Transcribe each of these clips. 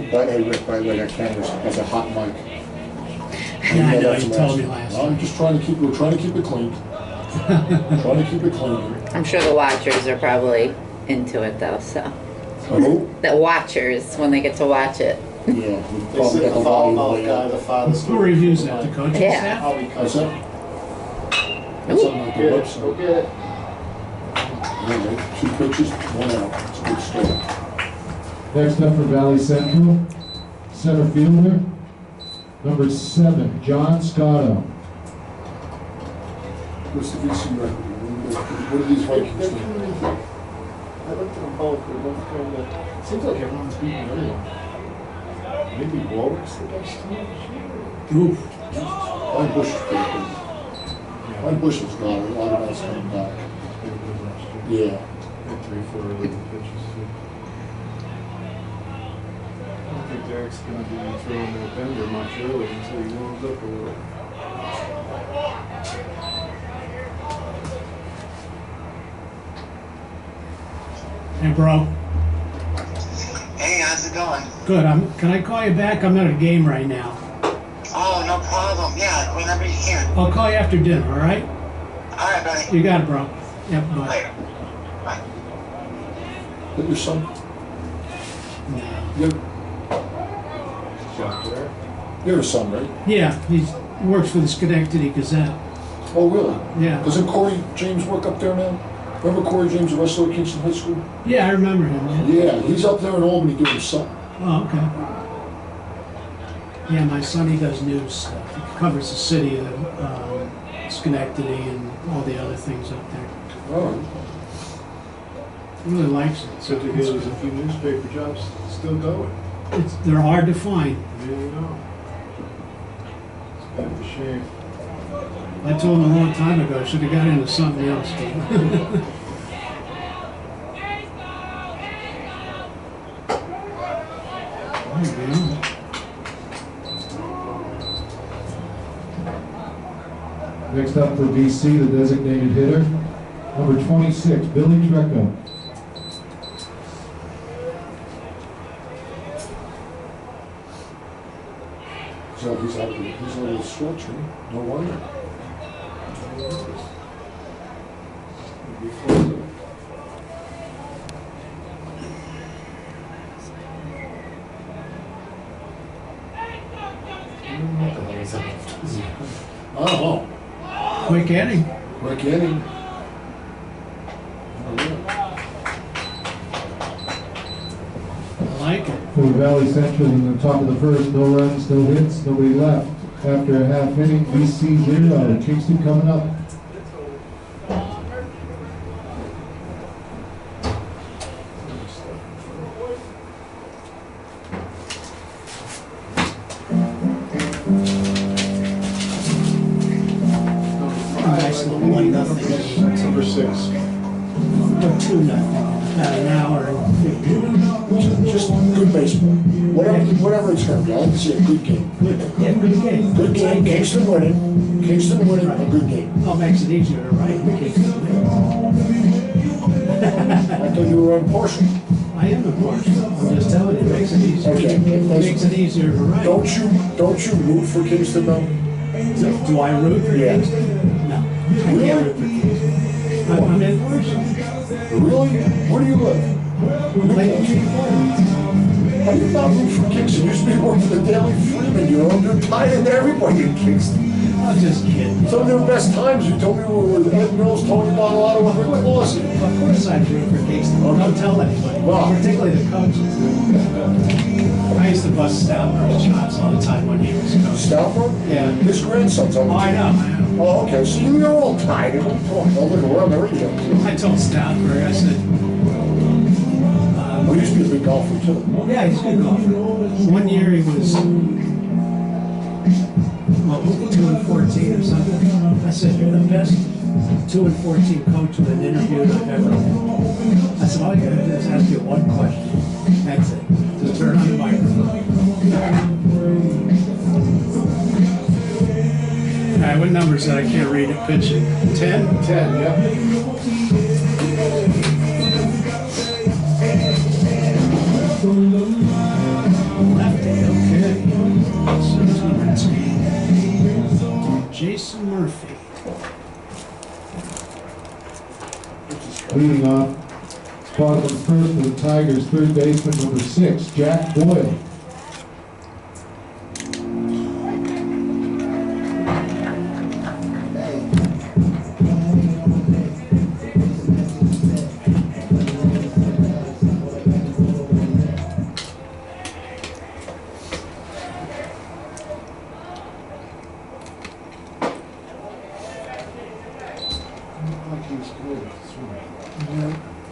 Hey, Rick, by the way, that camera's has a hot mic. Yeah, I know, you told me last I'm time. just trying to keep, we're trying to keep it clean. Trying to keep it clean. I'm sure the watchers are probably into it though, so. Who? The watchers, when they get to watch it. Yeah, we They probably said got the the volume father, way guy, up. the father. Who reviews that, the coaching Yeah. staff? I'll be What's cutting. that? That's something like the Go website. get it. Anyway, 2 pitches, 1 out. It's a good start. Next up for Valley Central, center fielder, number 7, John Scotto. What's the VC record? What are these Vikings doing? I looked at them both, they're both kind of, seems like everyone's beating everyone. Maybe Warwick's the best team? Oof. Mike Bush is pretty good. Mike Bush has got a lot of guys coming back. Yeah. 3-4 relieving pitches too. I don't think Derek's gonna be throwing that bender much early until he warms up a little. Hey, bro. Hey, how's it going? Good. Can I call you back? I'm at a game right now. Oh, no problem. Yeah, whenever you can. I'll call you after dinner, all right? All right, buddy. You got it, bro. Yep, bye. Later. Bye. Is that your son? No. You're a son, right? Yeah, he works for the Schenectady Gazette. Oh, really? Yeah. Doesn't Corey James work up there now? Remember Corey James, the wrestler at Kingston High School? Yeah, I remember him. Yeah. Yeah, he's up there in Albany doing something. Oh, okay. Yeah, my son, he does news stuff. He covers the city of Schenectady and all the other things up there. Oh, He really likes it. So to hear there's a few newspaper jobs still going. They're hard to find. There you go. It's kind of a shame. I told him a long time ago I should have got into something else. Next up for VC, the designated hitter, number 26, Billy Treco. so he's a little stretcher. No wonder. What the hell is that? I don't know. Quick inning. Quick inning. Oh, yeah. I like it. For Valley Central in the top of the first, no runs, no hits, nobody left. After a half inning, VC 0, Kingston coming up. Nice little 1-0. Number 6. Or 2-0. About an hour and 15. Just good baseball. Whatever it's going to be. I like to see a good game. Yeah, good game. Good game. Kingston winning. Kingston winning. A good game. Oh, makes it easier to write. I thought you were impartial. I am impartial. I'm just telling you, it makes it easier. Okay. It makes it easier to write. Don't you root for Kingston though? Do I root for Yeah. Kingston? No. I can't root for Kingston. I'm impartial. Really? Where do you live? How do you not root for Kingston? You used to be working for the Daily Freeman, you're tied into everybody in Kingston. I'm just kidding. Some of their best times, you told me were with Ed Mills, Tony Bottolato, and Rick Lawson. Of course I root for Kingston. Don't tell anybody. Wow. Particularly the coaches. I used to bust Stoutenberg's chops all the time when he was coach. Stoutberg? Yeah. His grandson's on the Oh, I team. know. Oh, okay, so you're all tied in. Oh, look, we're on the radio. I told Stoutenberg, I said, Well, he used to be a big golfer, too. yeah, he's a good golfer. One year he was, 2-14 or something. I said, you're the best 2-14 coach with an interview I've ever had. I said, all you gotta do is ask you one question. That's it. Just turn on the microphone. All right, what number is that? I can't read it. Pitch it. 10? 10, yeah. Murphy. Leading off, bottom of the first for the Tigers, third baseman number 6, Jack Boyle.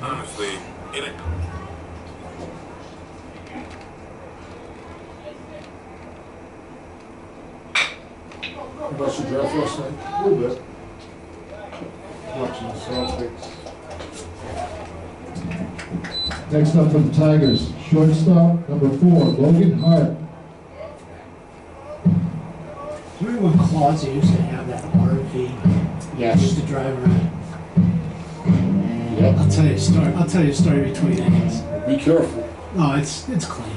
Honestly, it ain't. Watched the draft last night, a little bit. Watching the Celtics. Next up for the Tigers, shortstop number 4, Logan Hart. Do you remember when Clausey used to have that RV? Yes. Used to drive around. Yep. I'll tell you a story. I'll tell you a story between innings. Be careful. No, it's clean.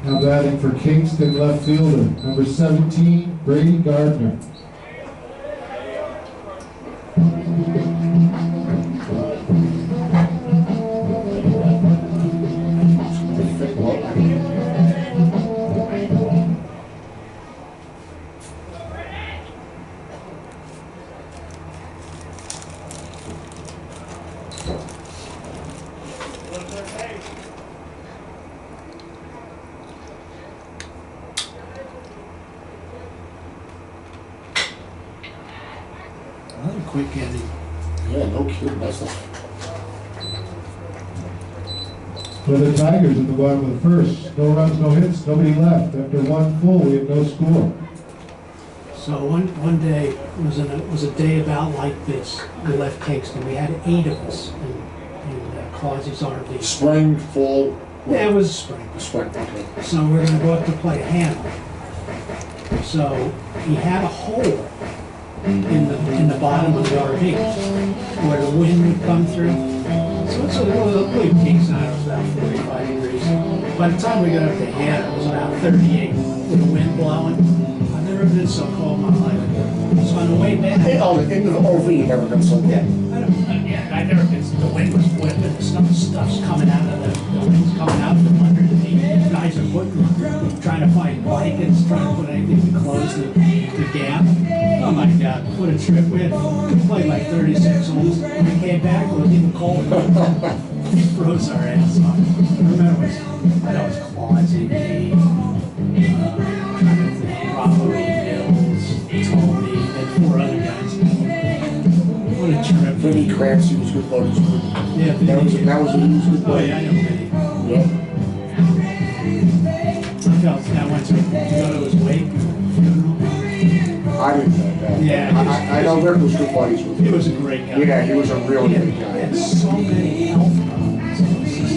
Now batting for Kingston, left fielder, number 17, Brady Gardner. Another quick inning. Yeah, no kidding, that's not. For the Tigers at the bottom of the first, no runs, no hits, nobody left. After one full, we have no score. So one day was a day about like this. We left Kingston. We had 8 of us in Clausey's RV. Spring, fall. Yeah, it was spring. Spring, okay. So we're gonna go up to play Hannah. So he had a hole in the bottom of the RV where the wind would come through. So it's a little peaks out. It was about 45 degrees. By the time we got up to Hannah, it was about 38 with the wind blowing. I've never been so cold in my life. So on the way back. Hey, oh, into the RV, you never been so Yeah, bad. I've never been. The wind was whipping. The stuff's coming out of the wind's coming out from under the knee. Guys are trying to find blankets, trying to put anything to close the gap. Oh my God, what a trip. We played like 36 holes. When we came back, it was even colder. We froze our ass off. I remember I know it was Clausey, me, trying to think, Robbery, Mills, Tony, and 4 other guys. What a trip. Vinny Clancy was good buddies with. Yeah, That was, Vinny. that was a good Oh buddy. yeah, I know Vinny. Yeah. I went to go to his wake. Funeral. I didn't know that. Yeah. I know Rick was good buddies with He him. was a great guy. Yeah, he was a real He had, good he guy. had so many health problems. It was just-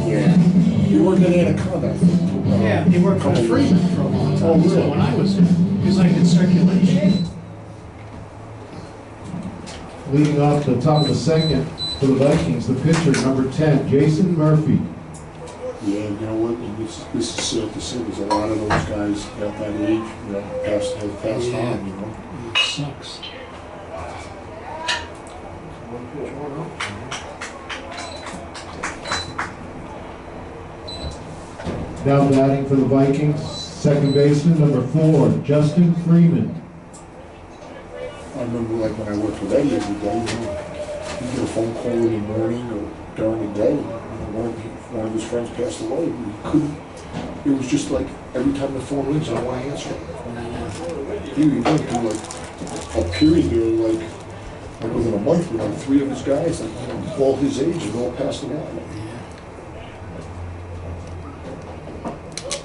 Yeah. He worked at Anaconda, I think. Yeah, he worked for Freeman for a long time. Oh, really? So when I was there, he was like in circulation. Leading off the top of the second for the Vikings, the pitcher, number 10, Jason Murphy. Yeah, you know what, and this is sad to say, because a lot of those guys at that age, have passed Yeah. on, It sucks. One pitch, one out. Now batting for the Vikings, second baseman, number 4, Justin Freeman. I remember like when I worked with Eddie every day, he'd get a phone call in the morning or during the day, one of his friends passed away, he couldn't, it was just like, every time the phone rings, I don't want to answer it. He went through like a period there, like within a month, with like 3 of his guys, like, all his age, and all passed away.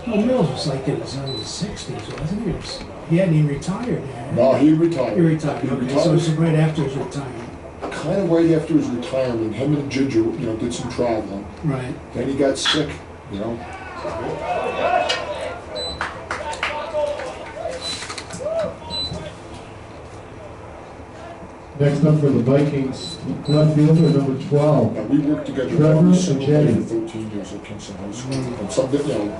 Well, Mills was like in his early 60s, wasn't he? He hadn't even retired yet. No, he retired. He retired. He Okay, so it was right after his retirement. kind of right after his retirement, him and Ginger, did some traveling. Right. Then he got sick, You know? Next up for the Vikings, left fielder, number 12. Now, we worked together Trevor every and single Jenny. day for 13 years at Kingston High School. And some, you know,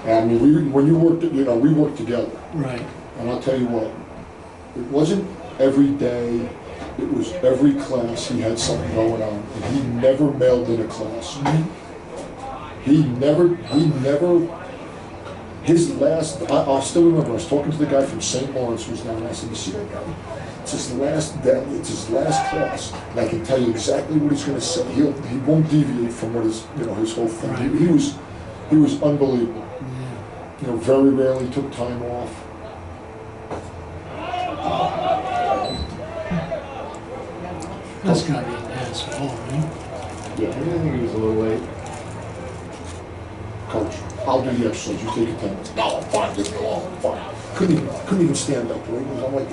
I mean, when you worked, you know, we worked together. Right. And I'll tell you what, it wasn't every day, it was every class he had something going on. And he never mailed in a class. He never, his last, I still remember, I was talking to the guy from St. Lawrence who was down, and I said, you see that guy? It's his last day, it's his last class, and I can tell you exactly what he's gonna say. He won't deviate from what his, you know, his whole thing. Right. He was unbelievable. Yeah. You know, very rarely took time off. That's gotta be an asshole, right? I think he was a little late. Coach, I'll do the exercise, you take attendance. No, I'm fine, leave me alone, I'm fine. Couldn't even stand up, right? I'm like,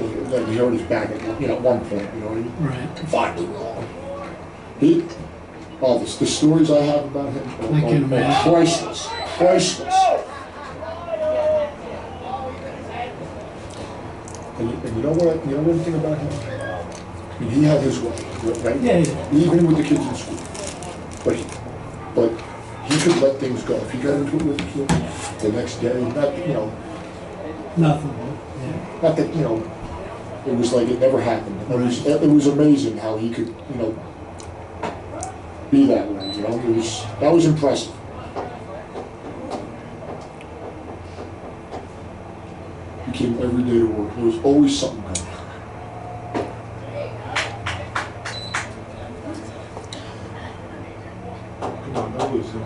he hurt his back at, you know, at one point, you know what I mean? Right. Fine, leave me alone. The stories I have about him I can are imagine. priceless, priceless. And you know what, you know one thing about him? I mean, he had his way, right? Yeah, yeah. Even with the kids in school. But he could let things go. If he got into it with the kid the next day, not, you know, Nothing. Yeah. not that, you know, it was like it never happened. It was amazing how he could, you know, be that way, you know? That was impressive. He came every day to work. There was always something going. Come on, no losing.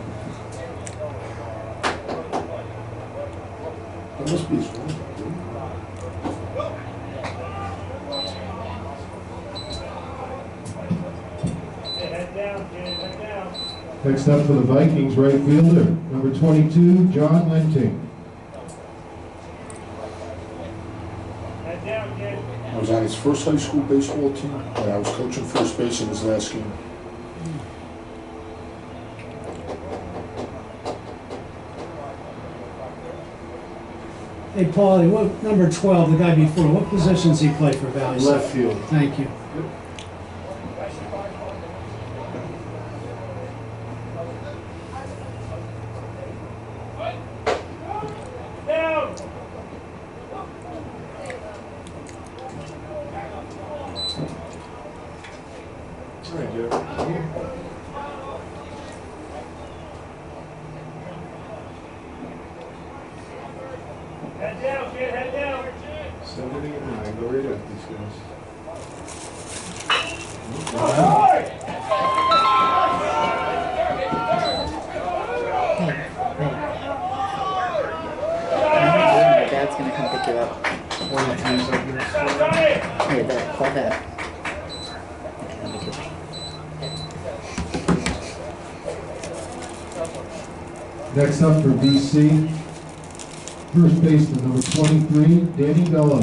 That must be his wife. Next up for the Vikings, right fielder, number 22, John Linting. I was on his first high school baseball team, and I was coaching first base in his last game. Hey, Paulie, what, number 12, the guy before, what positions he play for Valley? Left field. Thank you. All right, Jeff. Head down, kid, head down. 79, go right at these guys. Your dad's gonna come pick you up. One of these up here. Here, there, call that. Next up for BC, first baseman, number 23, Danny Bellum.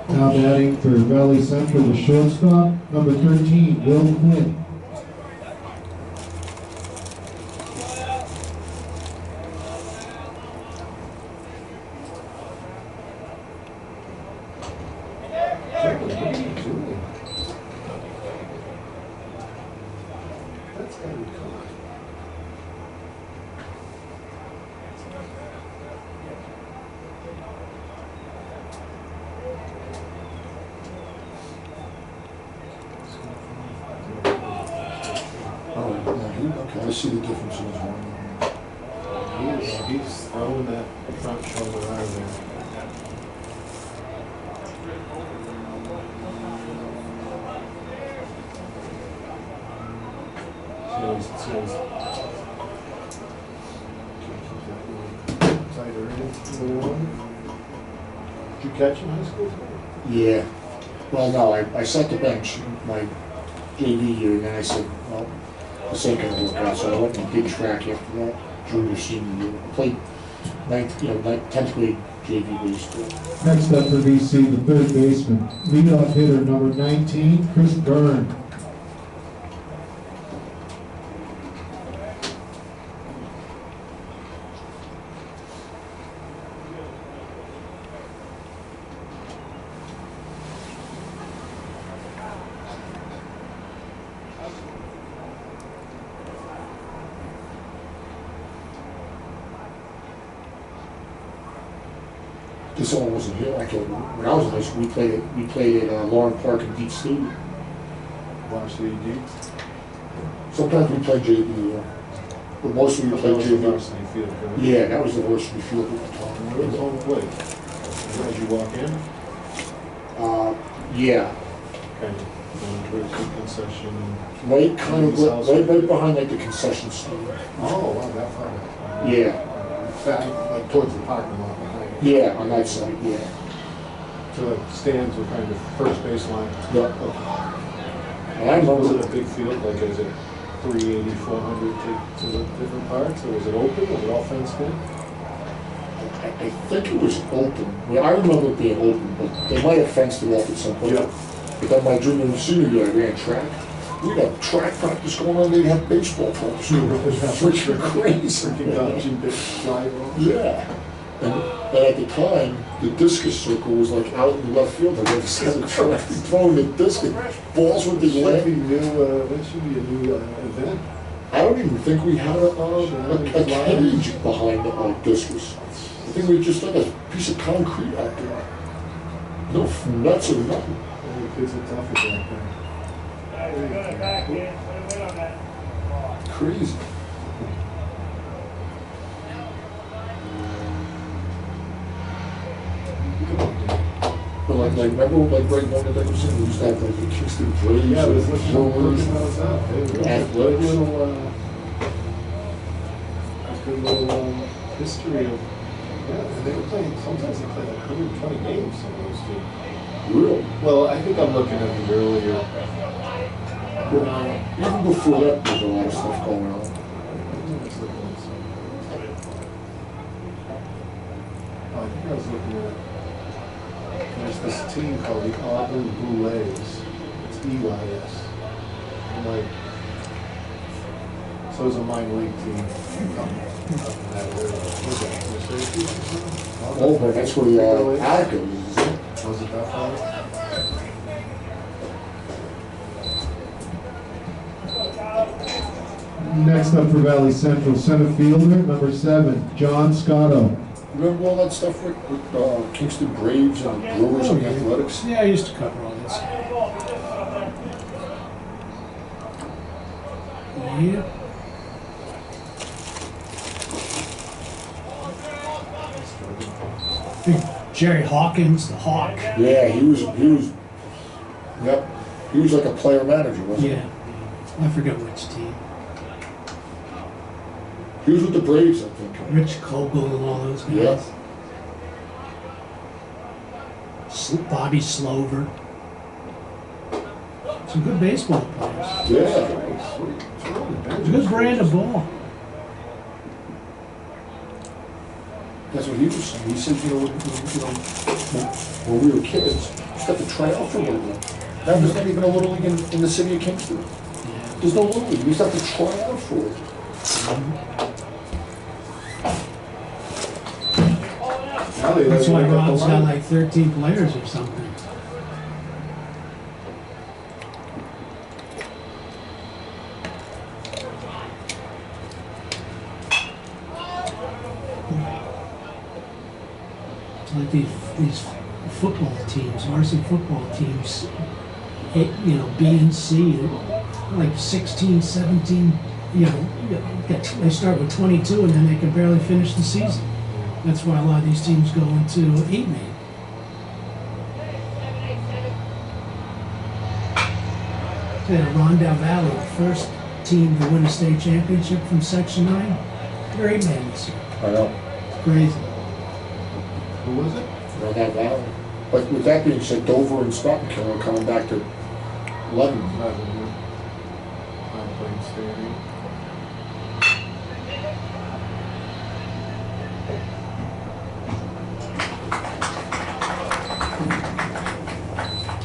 Now batting for Valley Central, the shortstop, number 13, Will Quinn. That's gotta be cool. Okay, I see the difference in his one. He's throwing that front shoulder out of there. Tighter in. Did you catch in high school? Yeah. Well, no, I sat the bench my JV year, and then I said, well, this ain't gonna work out. So I went and did track after that, junior, senior year. I played 10th grade JV baseball. Next up for VC, the third baseman, leadoff hitter number 19, Chris Byrne. This all wasn't here. When I was in high school, we played at Lauren Park and Deep Stadium. Varsity deep. Sometimes we played JV, but mostly we played JV. Varsity field, correct? Yeah, that was the varsity field at the time. Where was home plate? As you walk in, Yeah, kind of going towards the concession. right right behind like the concession stand. Oh, wow, that far. Yeah, Back, like towards the parking lot behind. yeah, on that side, yeah. So the stands were kind of first baseline. Yeah. And I Was it remember, a big field, like is it 380, 400 to the different parts, or was it open, was it all fenced in? I think it was open. Well, I remember it being open, but they might have fenced it off at some point. Yeah. But then my junior and senior year, I ran track. We'd have track practice going on, they'd have baseball practice going on, which were crazy. Freaking dodging big fly balls. Yeah. And at the time, the discus circle was like out in the left field. I was throwing the discus. Balls would be Should landing. be new, that should be a new event. I don't even think we had a cage behind the discus. I think we just like a piece of concrete out there. No nuts or nothing. The kids are tough at that thing. Back, kid. Wait on that. Crazy. But remember like right one of them was in, we used to have like the Kingston Braves. Yeah, it was and looking Brewers. how it's out. Hey, Athletics. Good little history of, yeah, and they were playing, sometimes they played like 120 games, some of those teams. Really? Well, I think I'm looking at the earlier. Even before that, there's a lot of stuff going on. I think I was looking at, there's this team called the Auburn Boulets. It's EYS. I'm like, so it's a minor league team. Up in that area. What's that, Mercedes or something? Oh, but that's where the Attica is, isn't it? Was it that far? Next up for Valley Central, center fielder number 7, John Scotto. Remember all that stuff with Kingston Braves and the Brewers and the Athletics? Yeah, I used to cover all this. Yep. Big Jerry Hawkins, the Hawk. Yeah, he was, yep, he was like a player manager, wasn't he? Yeah. I forget which team. He was with the Braves, I think. Rich Kogel and all those guys. Yeah. Bobby Slover. Some good baseball players. Yeah. It's a good brand of ball. That's what he was saying. He said, when we were kids, just have to try out for a little bit. Now there's not even a little league in the city of Kingston. Yeah. There's no little league. You just have to try out for it. That's why Rob's got like 13 players or something. It's like these football teams, varsity football teams, B and C, like 16, 17, they start with 22 and then they can barely finish the season. That's why a lot of these teams go into 8-man. Rondout Valley, the first team to win a state championship from Section 9, they're 8-man this year. I know. It's crazy. Who was it? Rondout Valley. But with that being said, Dover and Spottenkill are coming back to 11. I'm playing Stadium.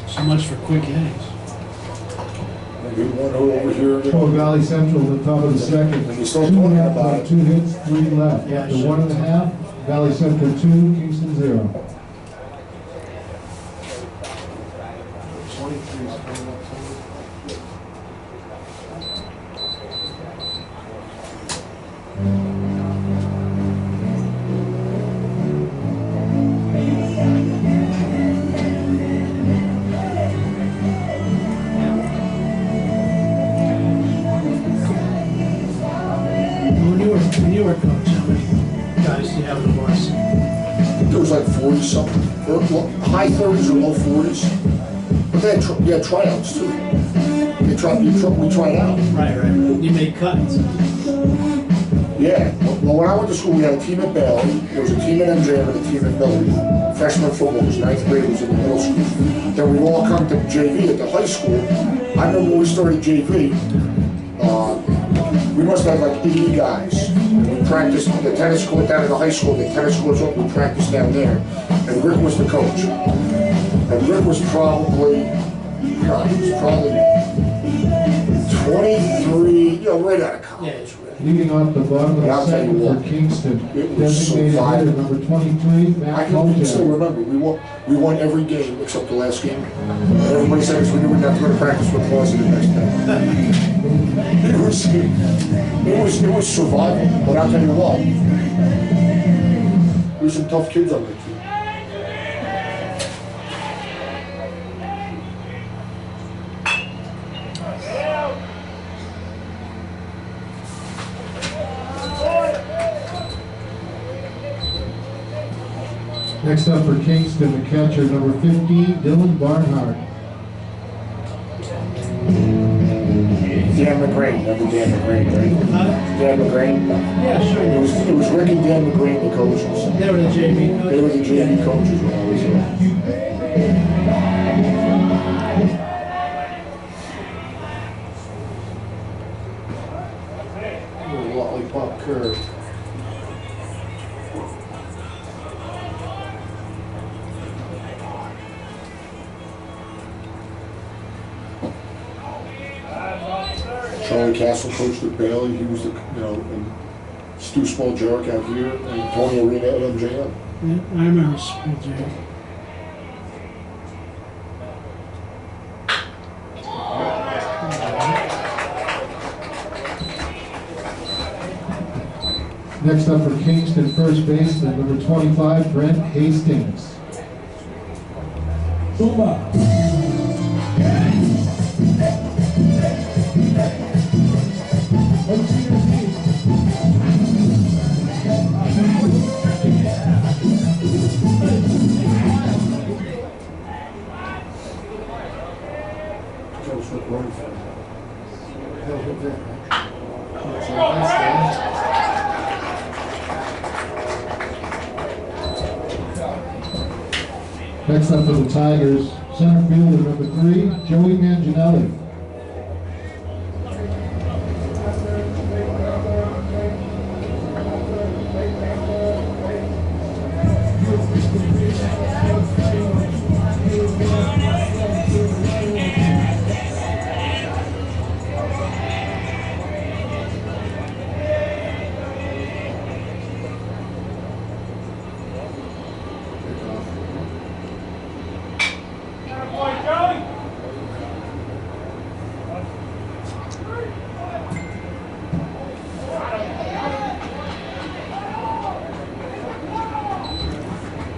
So much for quick innings. Maybe one over here. Oh, Valley Central, the top of the second. And you start talking about it. 2 hits, 3 left. Yeah, After sure. 1.5, Valley Central 2, Kingston 0. 23 is coming up somewhere. When you were coach, how many guys do you have in the varsity? There was like 40 something, or high 30s or low 40s. But they had tryouts too. We tried out. Right. You made cuts. Yeah. Well, when I went to school, we had a team at Bailey, there was a team at MJM and a team at Millard. Freshman football was 9th graders in the middle school. Then we all come to JV at the high school. I remember when we started JV, we must have like 80 guys. We practiced the tennis court down in the high school, the tennis courts up, we practiced down there. And Rick was the coach. And Rick was probably 23, right out of college. Leading off the bottom of But the I'll tell you second what, for Kingston. it was so Designated hitter violent. number 23, I Matt can still Moljak. remember, we won every game except the last game. And everybody said we knew we'd have to go to practice with Varsity the next day. It was survival, but I'll tell you what, there's some tough kids on that team. Next up for Kingston, the catcher, number 15, Dylan Barnhart. Dan McGrain, remember Dan McGrain, right? Dan McGrain? Yeah, sure. It was Rick and Dan McGrain, the coaches. They were the JV coach. They were the JV coaches when I was there. A lollipop curve. Charlie Castle coached at Bailey, he was the, and Stu Spaljarek out here, and Tony Arena at MJM. Yeah, I remember School J. Next up for Kingston, first baseman, number 25, Brent Hastings. Coach Rick Rutherford. Hell with that. That's a nice day. Next up for the Tigers, center fielder, number 3, Joey Manginelli.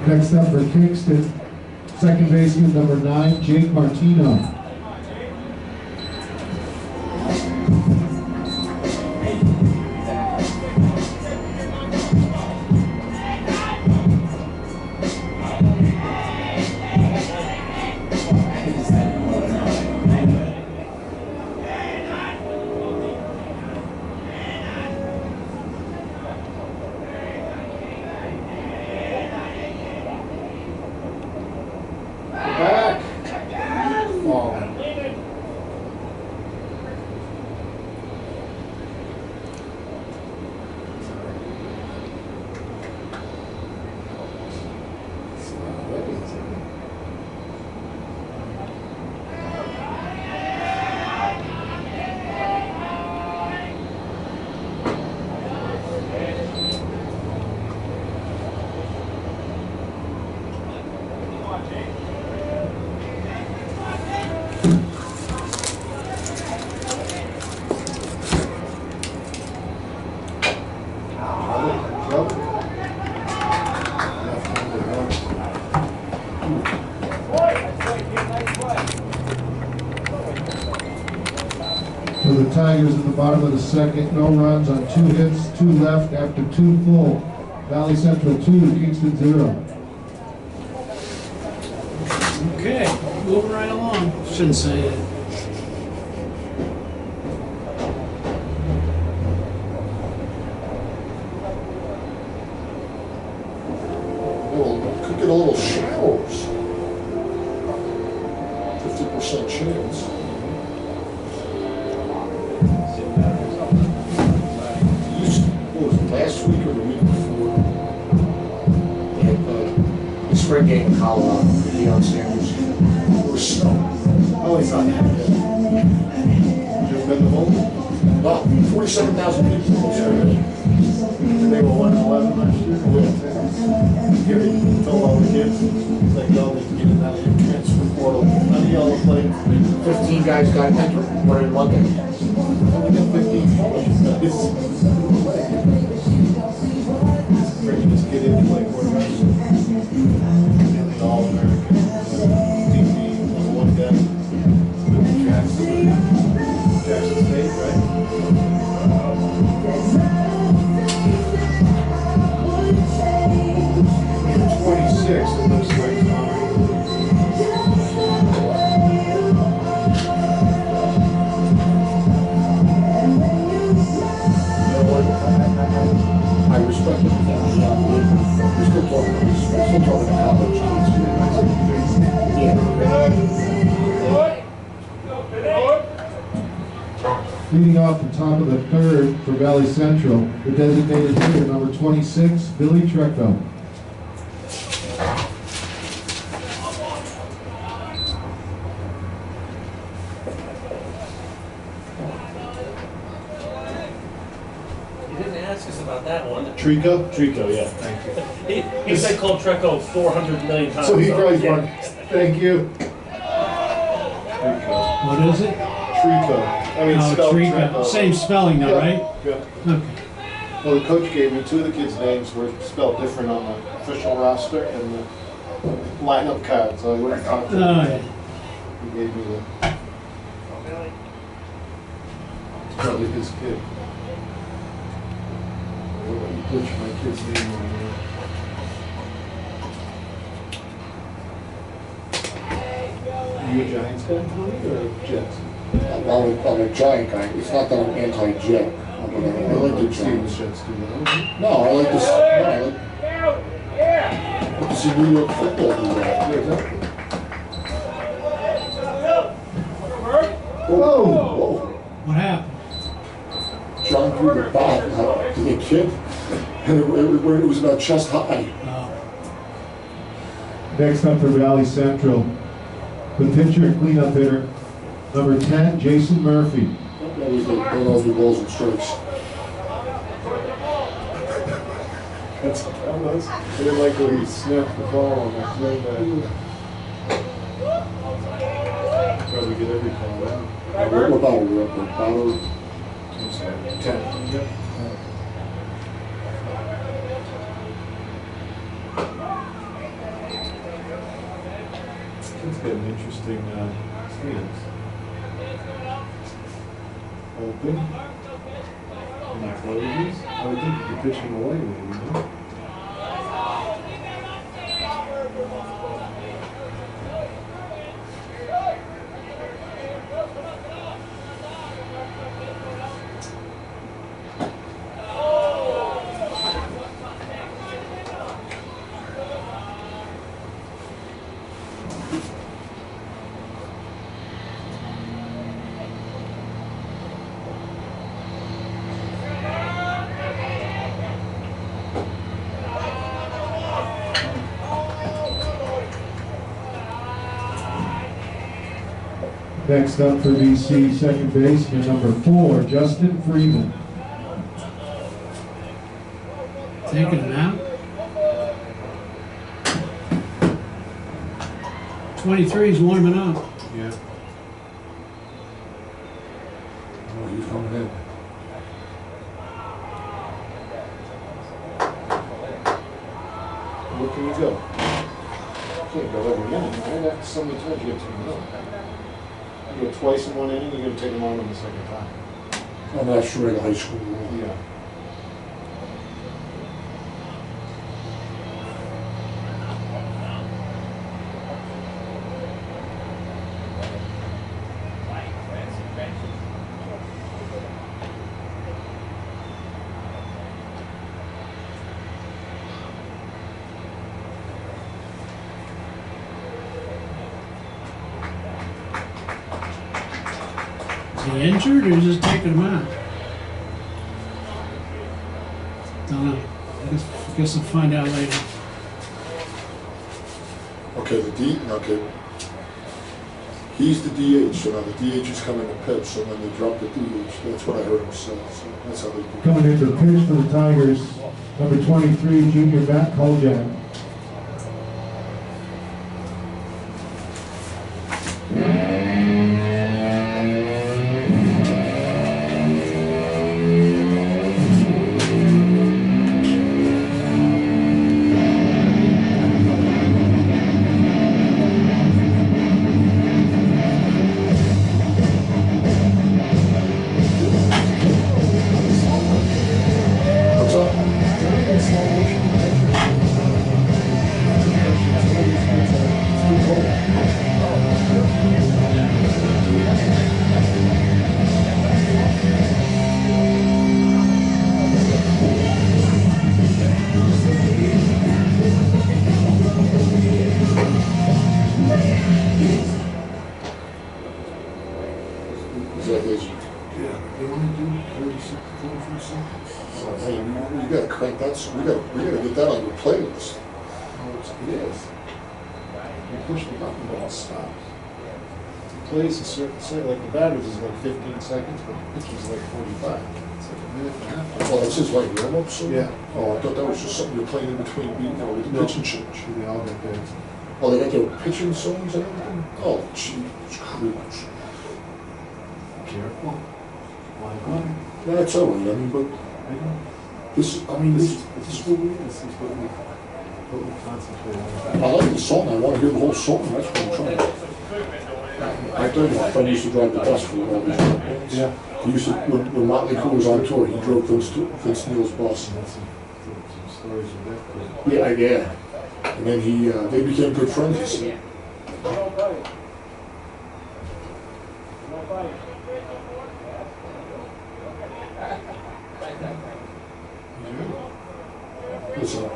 Next up for Kingston, second baseman, number 9, Jake Martino. Tigers at the bottom of the second. No runs on 2 hits, 2 left after 2 full. Valley Central 2, Kingston 0. Okay, moving right along. Shouldn't say it. Could get a little showers. 50% chance. What was it, last week or the week before? They had the spring game in Colorado, Deion Sanders. There was snow. Oh, it's not that good. You've been to both? About 47,000 people. They were 1-11 last year. Give it, tell all the kids, it's like, y'all need to get it out of your transfer portal. None of y'all are playing. 15 guys got entered, one in one game. Only got 15 scholarships. Ready to get in and play quarterback. Nearly all American. TV, one guy. Jackson State, right? 26, it looks like Connor. I respect it. We're still talking college kids. Yeah. Leading off the top of the third for Valley Central, the designated hitter, number 26, Billy Trecco. You didn't ask us about that one. Trico? Trico, yeah, thank you. He said called Treco 400 million times. So he probably yeah. won. Thank you. Trico. What is it? Trico. I mean, Oh, spelled Trico. Treco. Same spelling though, right? Yeah. Okay. Well, the coach gave me 2 of the kids' names were spelled different on the official roster and the lineup card, so I went and talked to Oh, him. yeah. He gave me the. It's probably his kid. I'll let you put my kid's name on there. Are you a Giants guy, Tony, or a Jets? I'm a Giant guy. It's not that I'm anti-Jet. I like the Giants. Jets do that. No, I like this. No, I like to see New York football do that. Yeah, exactly. Whoa! What happened? John threw the bat to the kid, and it was about chest high. Oh, Next up for Valley Central, the pitcher and cleanup hitter, number 10, Jason Murphy. That was the balls and strikes. That was. I didn't like when he snapped the ball on that throw back. Probably get every call, right? What about it? Power? I'm sorry, 10. Yep. It's got an interesting stance. Open. And he closes. I would think you're pitching away, maybe, no? Next up for VC, second baseman, number 4, Justin Freeman. taking him out. 23 is warming up. Yeah. Oh, he's coming in. Where can you go? You can't go every minute, right? That's so many times you have to go. You go twice in one inning, you're gonna take them on the second time. I'm not sure at high school. Yeah. Is he injured or just taking him out? Don't know. I guess I'll find out later. Okay, okay. He's the DH, so now the DH is coming to pitch, so then they drop the DH. That's what I heard him say, so that's how they do it. Coming into the pitch for the Tigers, number 23, junior Matt Kojak. What's up? Is that his? Yeah. They want to do 36, 43 seconds. Hey, you gotta crank that, we gotta get that on your playlist. It is. You push the button, but it stops. It plays a certain second, like the batters is like 15 seconds, but the pitch is like 45. It's like a minute and a half. Oh, this is like warm-up, so? Yeah. Oh, I thought that was just something you're playing in between, with the No. pitching change. They all got their, Oh, they got their pitching songs and everything? Oh, jeez, Christ. careful. Like one. Yeah, that's all right, I mean, but I know. this is This is what we, this is what we concentrate on. I like the song, I wanna hear the whole song, that's what I'm trying to. I told you, my friend used to drive the bus for all these bands. Yeah. He used to, when Motley Crue was on tour, he drove Vince Neil's bus. And that's some stories of that. But Yeah. And then they became good friends, you see. What's up?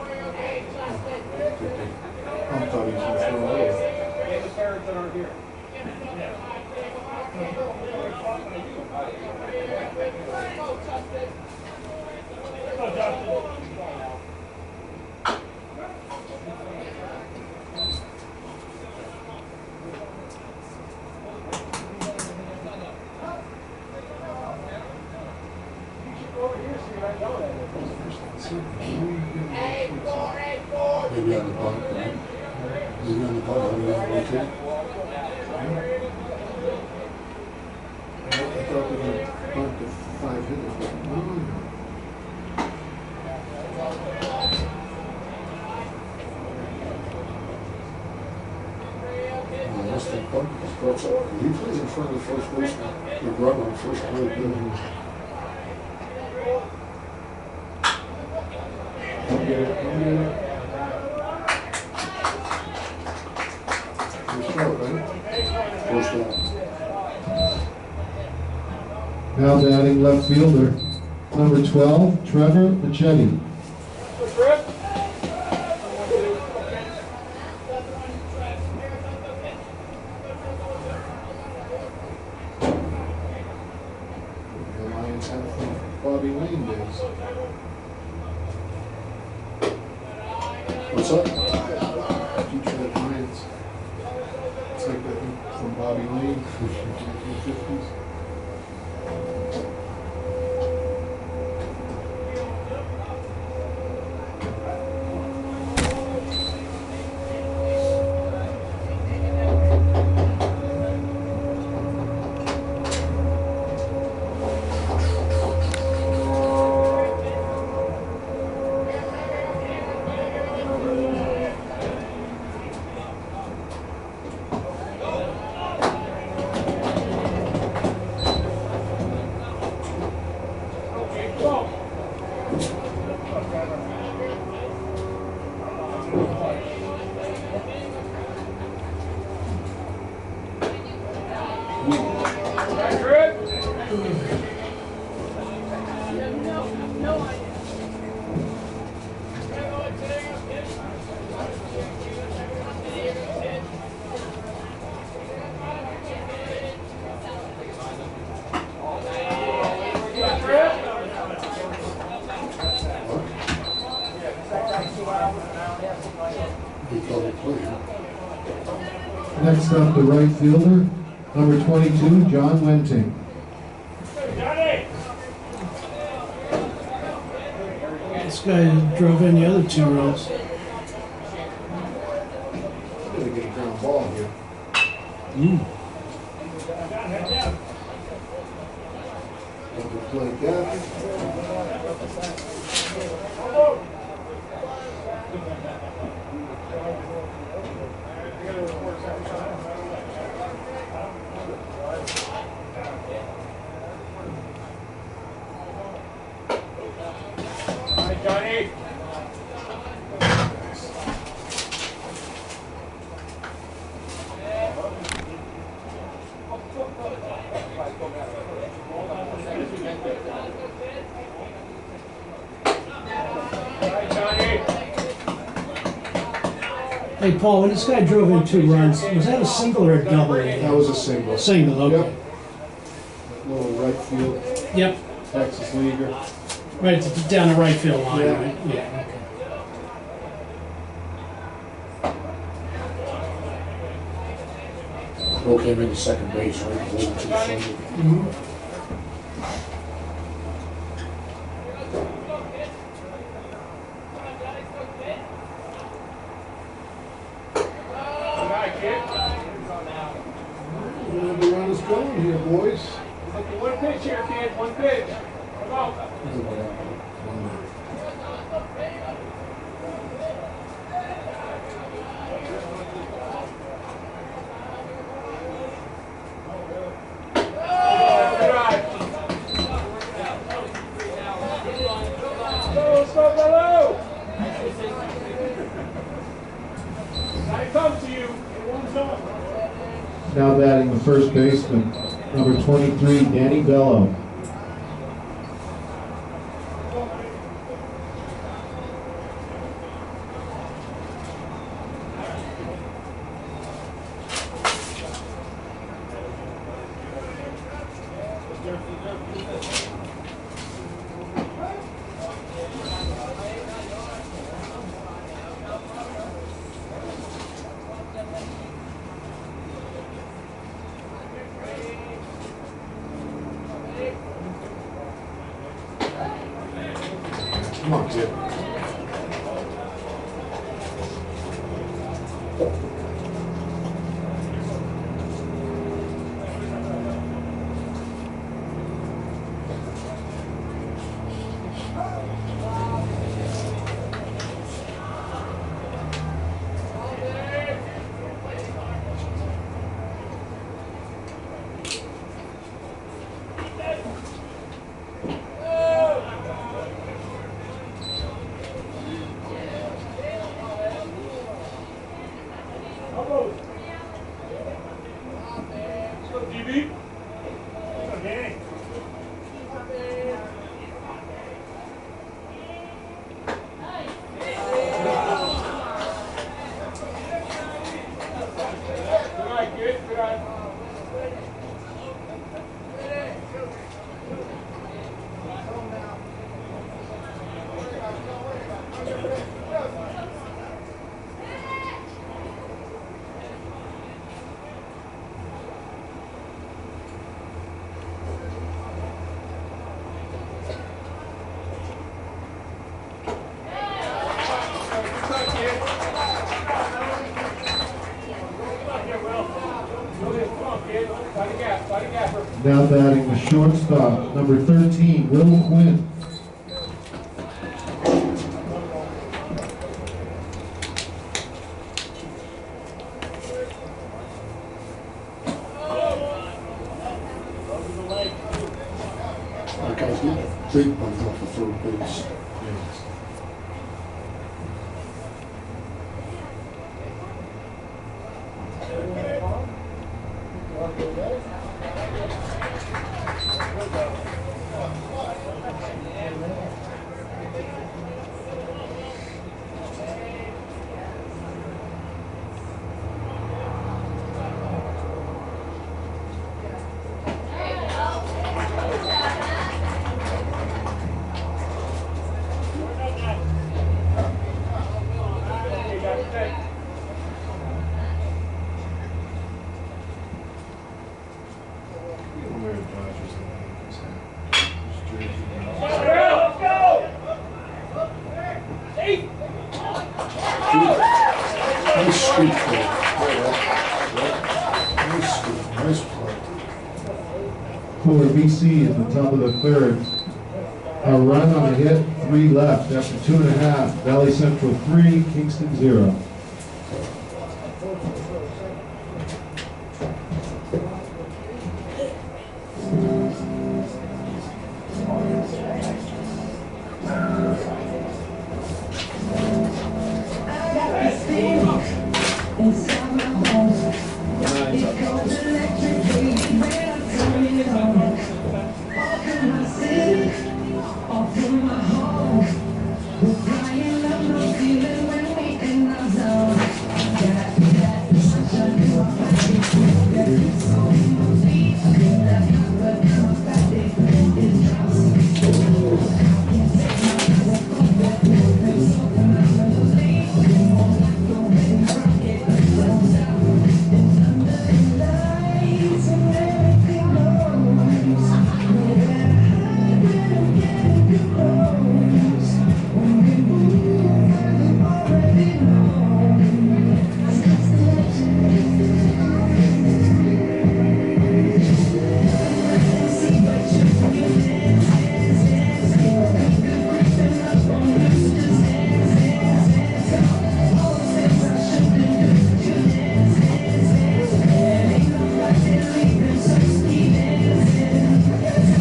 I thought he was going to throw it over. Maybe on the bunt, right? Maybe on the bunt, I mean, okay. I thought they were going to bunt the 5 hitters, but no. Unless the bunt is brought up. He plays in front of the first baseman, the run on first play. Don't get it, don't get it. First out, right? First down. Now batting left fielder, number 12, Trevor Machete. The Lions had from Bobby Lane days. What's up? Detroit Lions. It's like that from Bobby Lane, 1950s. Big double play. Next up, the right fielder, number 22, John Wenting. This guy drove in the other 2 runs. Gotta get a ground ball here. Double play death. Johnny. Hey, Paul, when this guy drove in 2 runs, was that a single or a double? That was a single. Single, okay. Yep. Little right field, Yep. Texas leaguer. Right down the right field line, Yeah. right? Yeah, okay. Bro came into second base, right? It wasn't too single. The run is going here, boys. One pitch here, kid. One pitch. Come on. Now batting the first baseman, number 23, Danny Bello. Come on, kid. Now batting the shortstop, number 13, Will Quinn. That guy's good. Jake bumped off the third base. Nice scoop play. Nice scoop, nice play. For BC at the top of the third. A run on a hit, 3 left after 2.5. Valley Central 3, Kingston 0.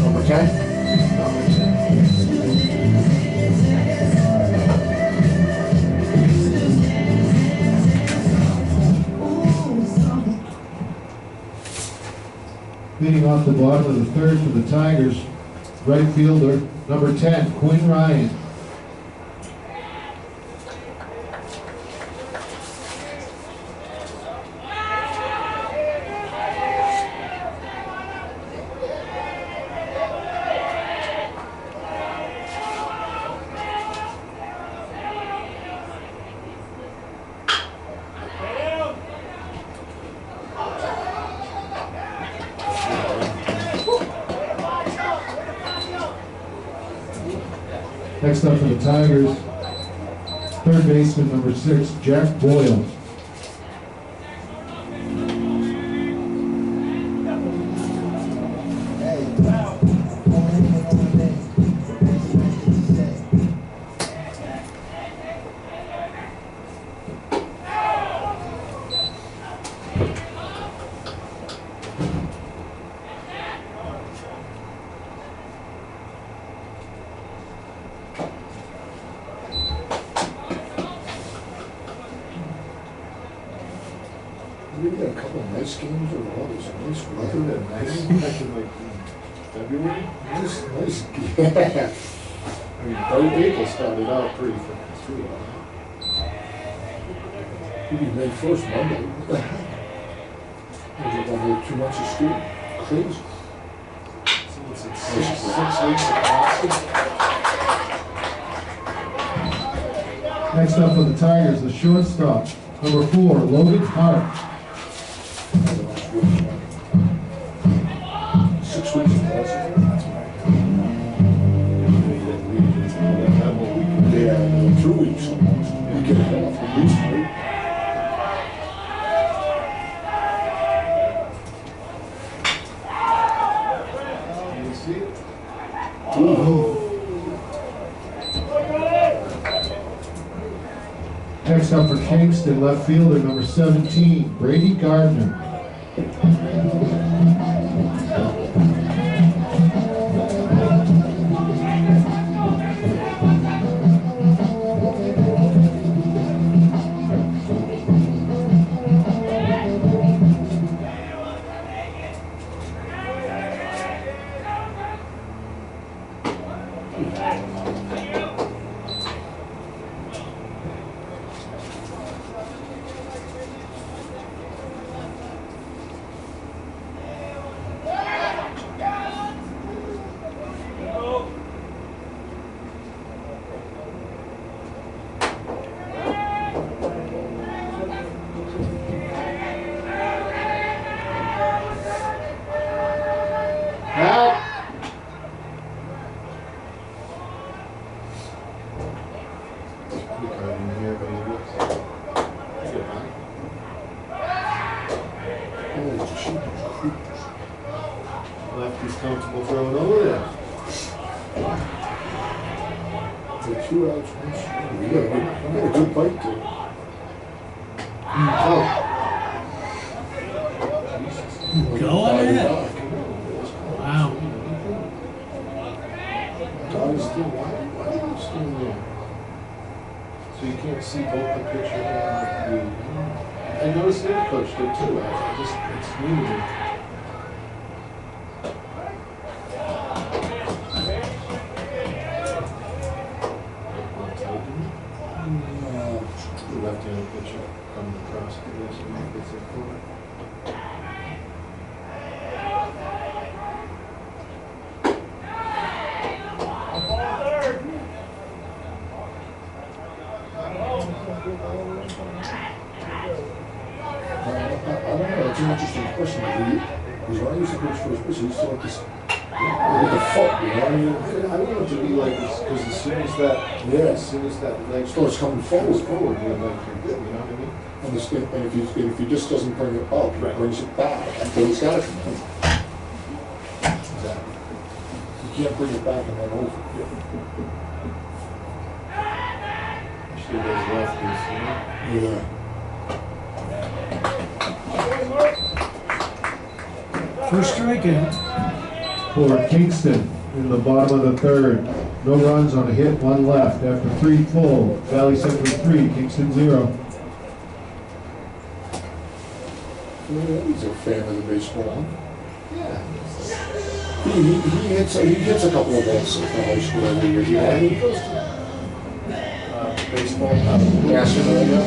Number 10? Leading off the bottom of the third for the Tigers, right fielder, number 10, Quinn Ryan. Next up for the Tigers, third baseman, number 6, Jack Boyle. We got a couple of nice games or all this nice weather. Nice, back in like February. Nice, yeah. I mean, both April started out pretty freaking sweet. It'll be May 1st, Monday. What the heck? We're about 2 months of school. Crazy. So it's like 6 weeks of classes. Next up for the Tigers, the shortstop, number 4, Logan Hart. 6 weeks of classes. Yeah, 2 weeks almost. Week and a half at least, right? You see it? Next up for Kingston, left fielder, number 17, Brady Gardner. Lefty's comfortable throwing over there. The 2 outs, one strike. We got a good bite to it. Oh. Go ahead. Wow. Dog is still, why are you still there? So you can't see both the pitcher and the, I noticed the other coach did too. It's new to me. The left-handed pitcher coming across the this and gets their corner. I don't know, that's an interesting question. Because when I used to coach first base, I used to like this, what the fuck, you know what I mean? I don't want it to be like this, because as soon as that leg Starts coming goes forward. forward, you're like, you're good, you know what I mean? And if he just doesn't bring it up, he brings it back, and then he's gotta come in. Exactly. You can't bring it back and then over. She does lefties, you know? Yeah. First strikeout. For Kingston in the bottom of the third. No runs on a hit, 1 left. After 3 full, Valley Central 3, Kingston 0. Yeah, he's a fan of the baseball. Yeah. He hits a couple of balls in high school every year. Yeah, Yeah, he goes to baseball. National, yeah.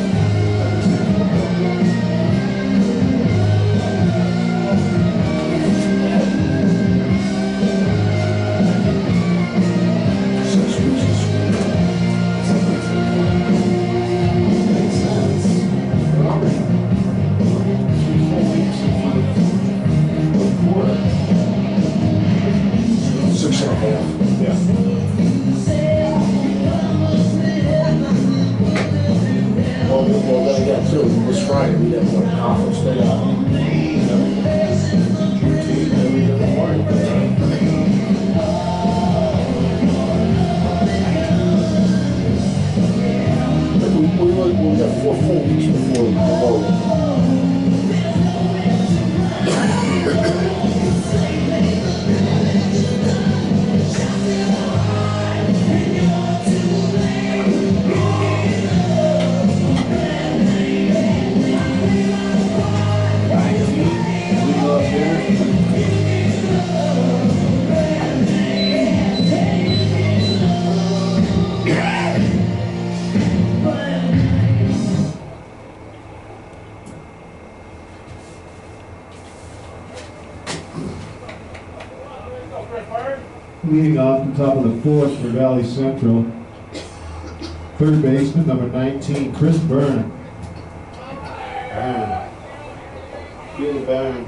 Well, then again, too, this Friday, we have a conference day out. We got 4 full weeks before the vote. Leading off the top of the 4th for Valley Central. Third baseman, number 19, Chris Byrne. Baron. Feel the Baron.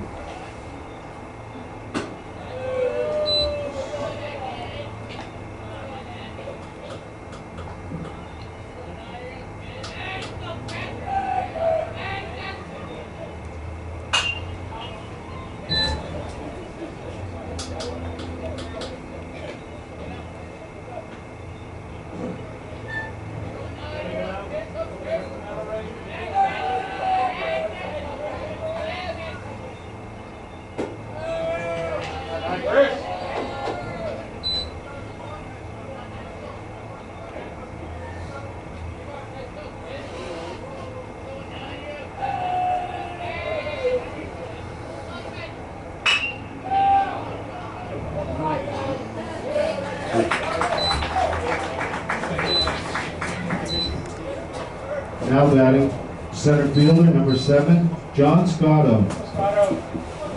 Now batting, center fielder, number 7, John Scotto. Scotto.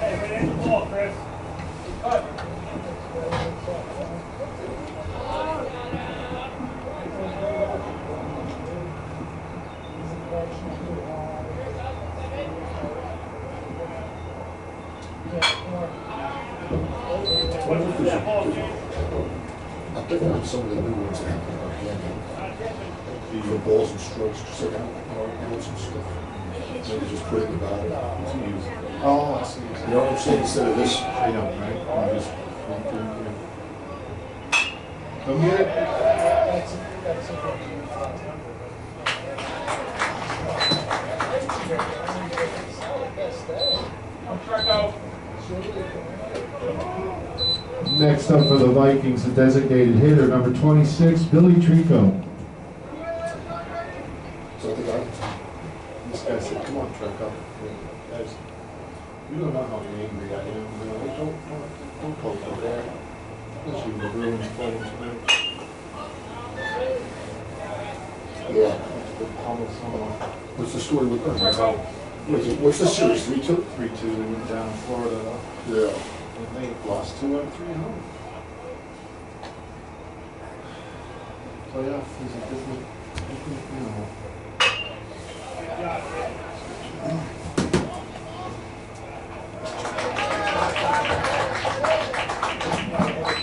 Hey, if it ain't the ball, Chris. Cut. What if there's I think on some of the new ones that happen on handheld, the balls and strokes, just like balls and stuff. Maybe just put it in the bottom. Oh, I see. You know what I'm saying? Instead of this, I know, right? You just come here. Track out. Next up for the Vikings, the designated hitter, number 26, Billy Trico. so I think I, This guy said, come on, truck up. Guys, you don't know how angry I am. You know, don't poke up there. Especially when the Bruins playing tonight. yeah. The pummel someone. What's the story with them? What's the series? 3-2? 3-2, they went down Florida, Yeah. and they lost 2 out of 3 at home. Playoff is a different animal.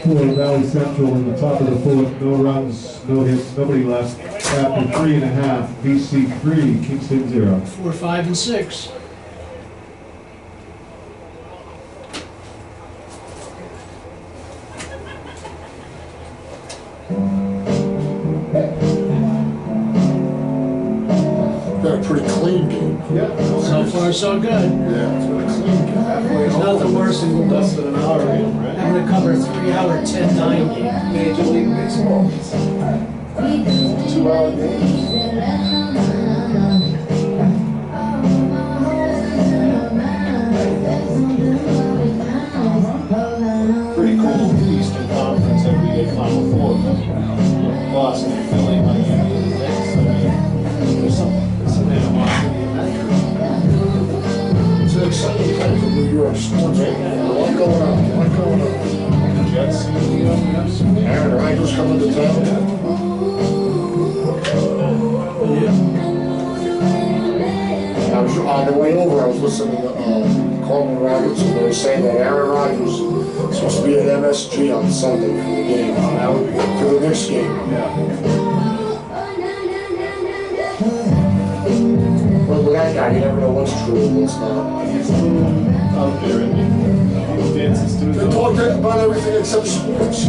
For Valley Central in the top of the 4th, no runs, no hits, nobody left. After 3.5, BC 3, Kingston 0. 4, 5, and 6. Got a pretty clean game. Yeah. So far, so good. Yeah, it's been a clean game. Halfway There's home. nothing worse than Less than an hour in, right? having to cover a 3-hour 10-9 game. Major League Baseball. 2-hour games. Pretty cool Eastern Conference every day Final Four. Boston, Philly, Miami, Knicks. I mean, there's something to watch in that group. It's an exciting time for New York sports. A lot going on. Jets, Aaron Rodgers coming to town. I was on the way over. I was listening to Coleman Rodgers, and they were saying that Aaron Rodgers is supposed to be at MSG on Sunday for the game. that would be For the next game. But with that guy, you never know what's true and what's not. He's a little out there, and he dances to his They own. talk about everything except sports.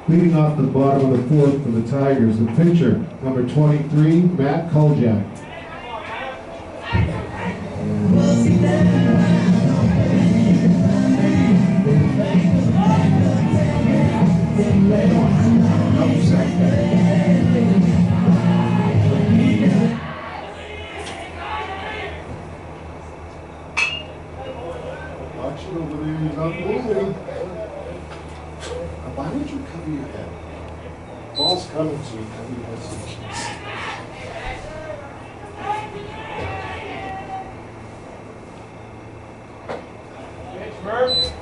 Leading off the bottom of the 4th for the Tigers, the pitcher, number 23, Matt Kuljak. Watch it over there, you're not moving. Why would you cover your head? Ball's coming, so you cover your head. Pitch, Murph.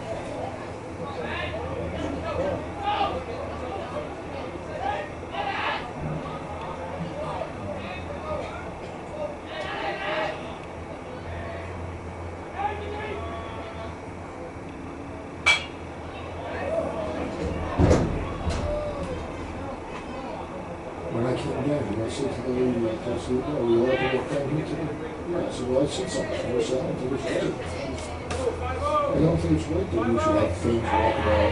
When I came down, I said to the lady, I said, "Oh, we allowed to walk down here today?" Yeah, I said, "Well, I said something to her, so I don't think it's right." I don't think it's right that we should have things walk about.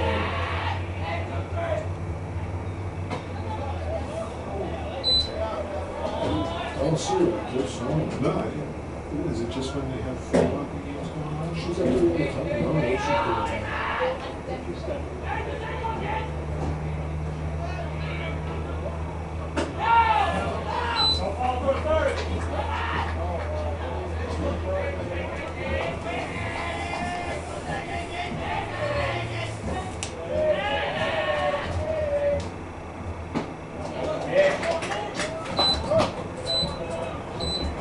I don't see it like this, no. No, is it just when they have football games going on? She's like, "All the time." No, she couldn't.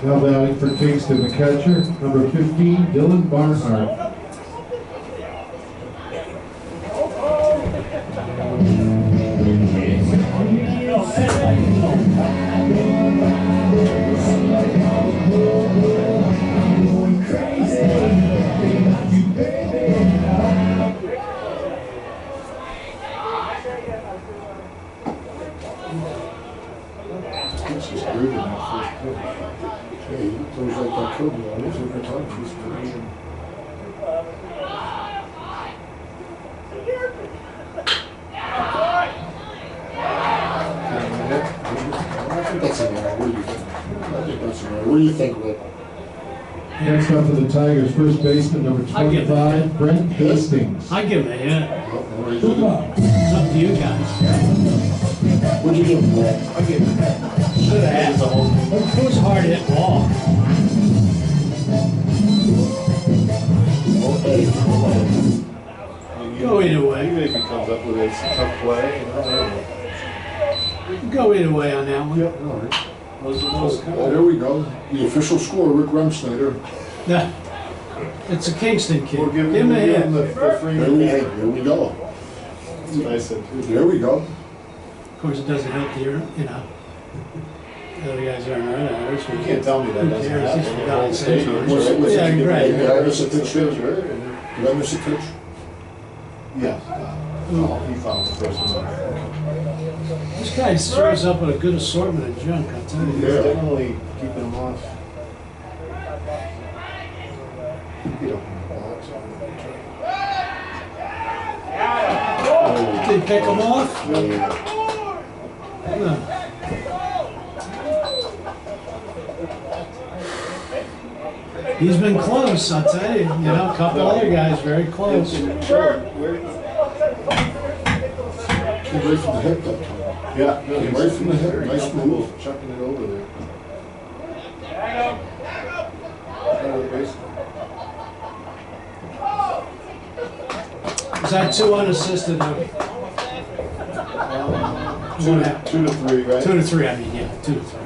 Now batting for Kingston, the catcher, number 15, Dylan Barnhart. This is good in that first pitch. Hey, it was like that curveball. It was every time she was pretty. I think that's an error. What do you think? I think that's an error. What do you think, Rick? Next up for the Tigers, first baseman, number I'll give it. 25, Brent Hastings. I give him a hit. It's up to you guys. What'd you give him, Rick? I give him a hit. Should have. It was a hard hit ball. Go either way. Even if he comes up with a tough play, Go either way on that one. Yep. All right. Those kind There we go. The official score, Rick Rumsnyder. Yeah. It's a Kingston kid. We'll give Give him a him hit. the free. There we go. That's what I said too. There we go. Of course, it doesn't help the other guys aren't right. You can't tell me that doesn't happen. Who The cares? whole stadium, Was it- was it- Yeah, you're right. Did I miss a pitch? It's Did picture, and I miss a pitch? yeah. No, he found the first one. This guy throws up with a good assortment of junk, I'll tell He's you. Yeah. definitely keeping him off. You know, Did he pick him off? Yeah. No. He's been close, I'll tell you. You know, a couple other guys very close. Came right from the hip that time. Yeah, Came right from the hip. Nice move. Chucking it over there. Is that two unassisted? Two to three, right? 2 to 3, I mean, yeah, 2 to 3.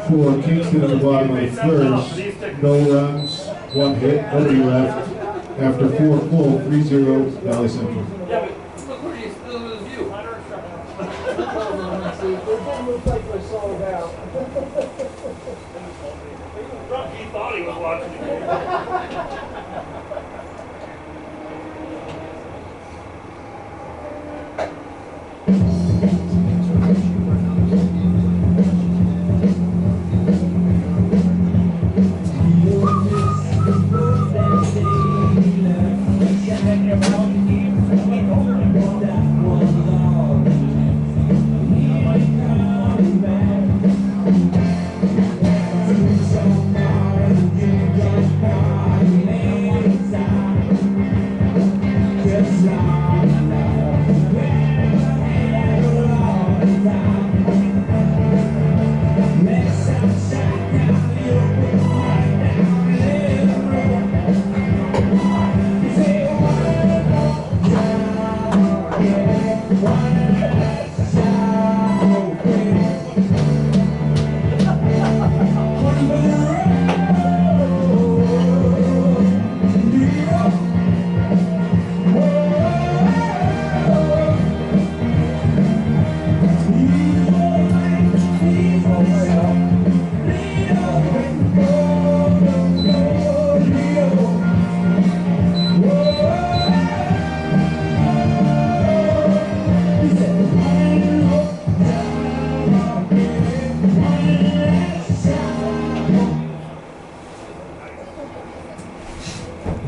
For Kingston at the bottom of the first, no runs, 1 hit, nobody left. After 4 full, 3-0 Valley Central. Yeah, but look where he's still with his view. He thought he was watching the game.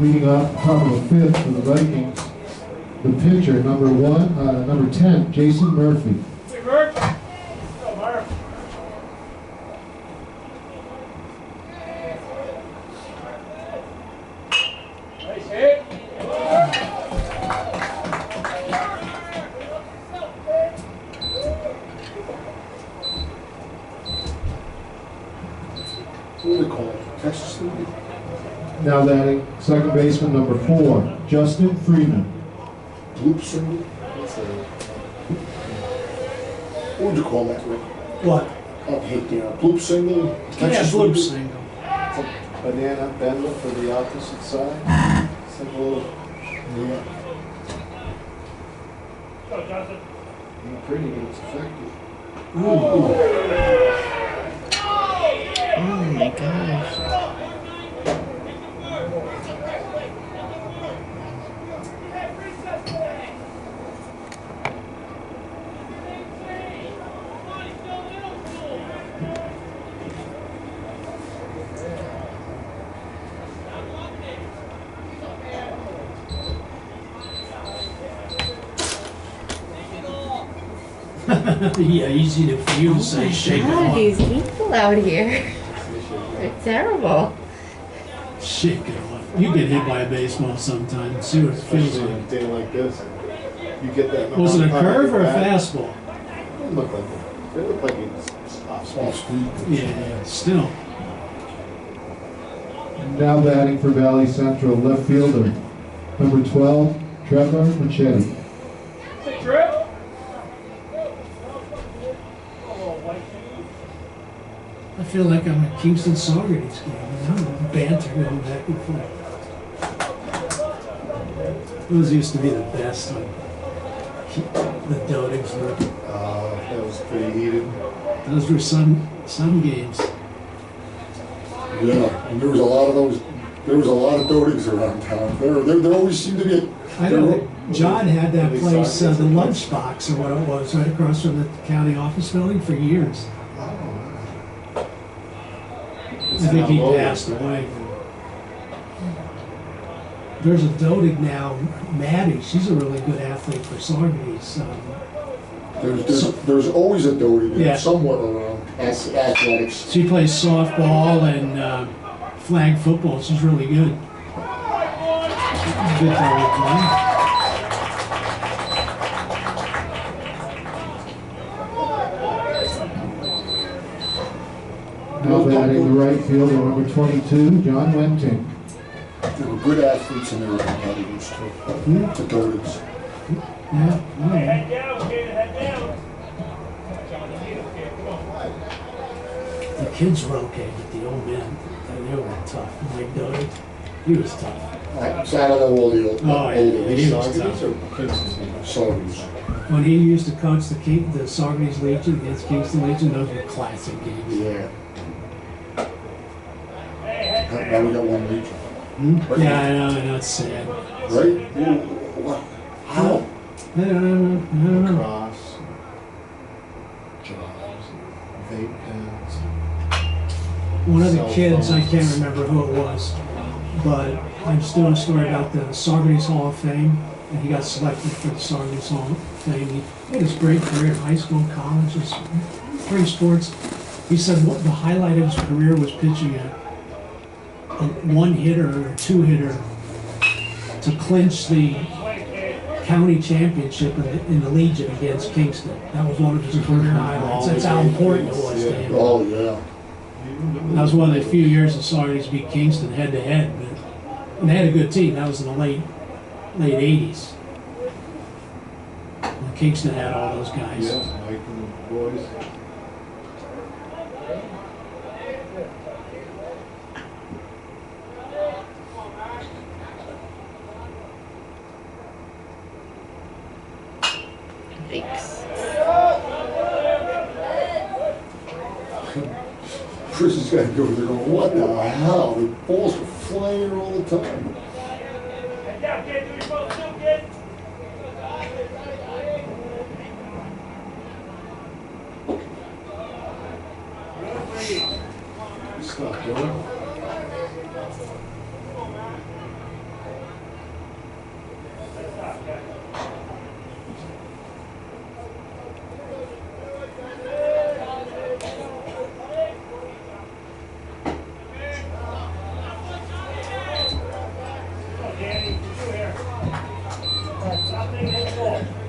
Leading off top of the fifth for the Vikings, the pitcher, number 10, Jason Murphy. Hey, Bert. Go, Murph. Nice hit. What do they call it? Texas League? Now batting, second baseman, number 4, Justin Freeman. Loop single? What would you call that, Rick? What? I'll hit the bloop single. Yeah, Texas bloop Leader. single. It's a banana bender for the opposite side. It's like a little, Yeah. Go, Johnson. not pretty, but it's effective. Oh my gosh. Yeah, easy to for you to say shake it God, off. these people out here. They're terrible. Shake it off. You get hit by a baseball sometime and see what it feels Especially on a like. day like this. You get that. in the Was it a hot part of curve your or a back. fastball? It looked like it. It looked like it's off speed. Off speed. Yeah, still. Now batting for Valley Central, left fielder, number 12, Trevor Machete. Say, Trip. I feel like I'm at Kingston Saugerties game. Banter going back and forth. Those used to be the best when the Dotings were. That was pretty heated. Those were some games. Yeah, and there was a lot of those. There was a lot of Dotings around town. There always seemed to be a. I know that John had that place, the Lunchbox or what it was, right across from the county office building for years. I think he passed away. There's a Doting now, Maddie. She's a really good athlete for Saugerties. There's always a Doting Yeah. somewhat around athletics. She plays softball and flag football. She's really good. Good for her play. Now batting the right fielder, number 22, John Wenting. There were good athletes and there were competitors too. The Dotings. Yeah. Head down, kid, head down. Come on. The kids were okay, but the old men, they were tough. Mike Doty, he was tough. So I don't know all the old. Oh, yeah, older he was Saugerties tough. or Kingston Saugerties. When he used to coach the Saugerties Legion against Kingston Legion, those were classic games. Yeah. Now we got one region. Yeah, I know, it's sad. Right? What? How? I don't know. Cross, jobs, vape pens. One of the Cell kids, I phones. can't remember who it was, but I was doing a story about the Saugerties Hall of Fame, and he got selected for the Saugerties Hall of Fame. He had his great career in high school, college, just three sports. He said what the highlight of his career was pitching a one-hitter or a two-hitter to clinch the county championship in the Legion against Kingston. That was one of his career highlights. That's how important it was to him. Oh, yeah. That was one of the few years the Saugerties beat Kingston head-to-head. And they had a good team. That was in the late 80s. When Kingston had all those guys. Yeah, Mike and the boys. Yikes. Chris is gonna go there going, what the hell? The balls were flying all the time. Head down, kid. Do what you're supposed to do, kid. Stop doing.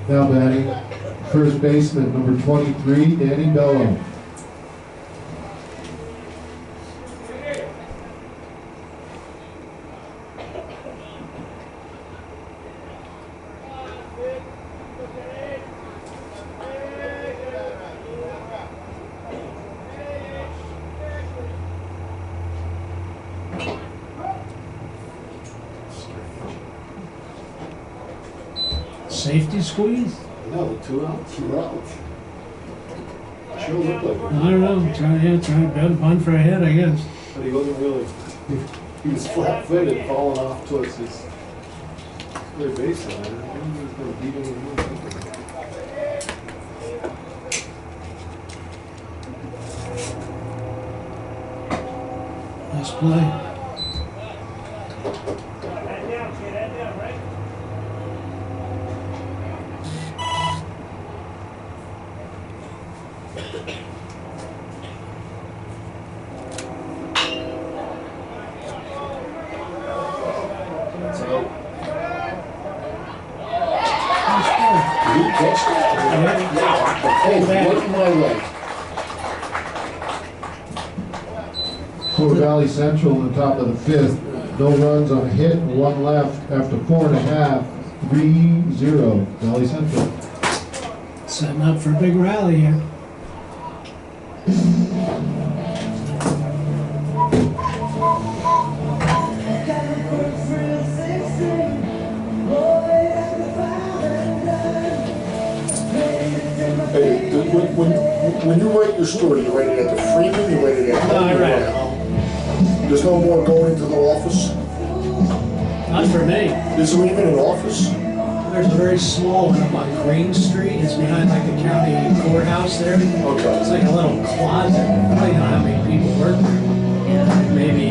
Now batting first baseman, number 23, Danny Bello. safety squeeze? No, the 2 outs. 2 outs. Sure looked like I it. don't know, trying to bunt for a hit, I guess. But he wasn't really, he was flat-footed, falling off towards his third baseline. I don't think he was going to beat anyone. Nice play. So, Nice play. He catched it. Hey, look at my leg. For Valley Central on the top of the 5th, no runs on a hit, 1 left after 4.5, 3-0, Valley Central. Setting up for a big rally here. Hey, when you write your story, you write it at the Freeman, you write it at home. No, I you read write it home. There's no more going to the office? Not for me. Is there even an office? There's a very small one up on Green Street. It's behind like the county courthouse there. It's Okay. like a little closet. I don't even know how many people work there. Maybe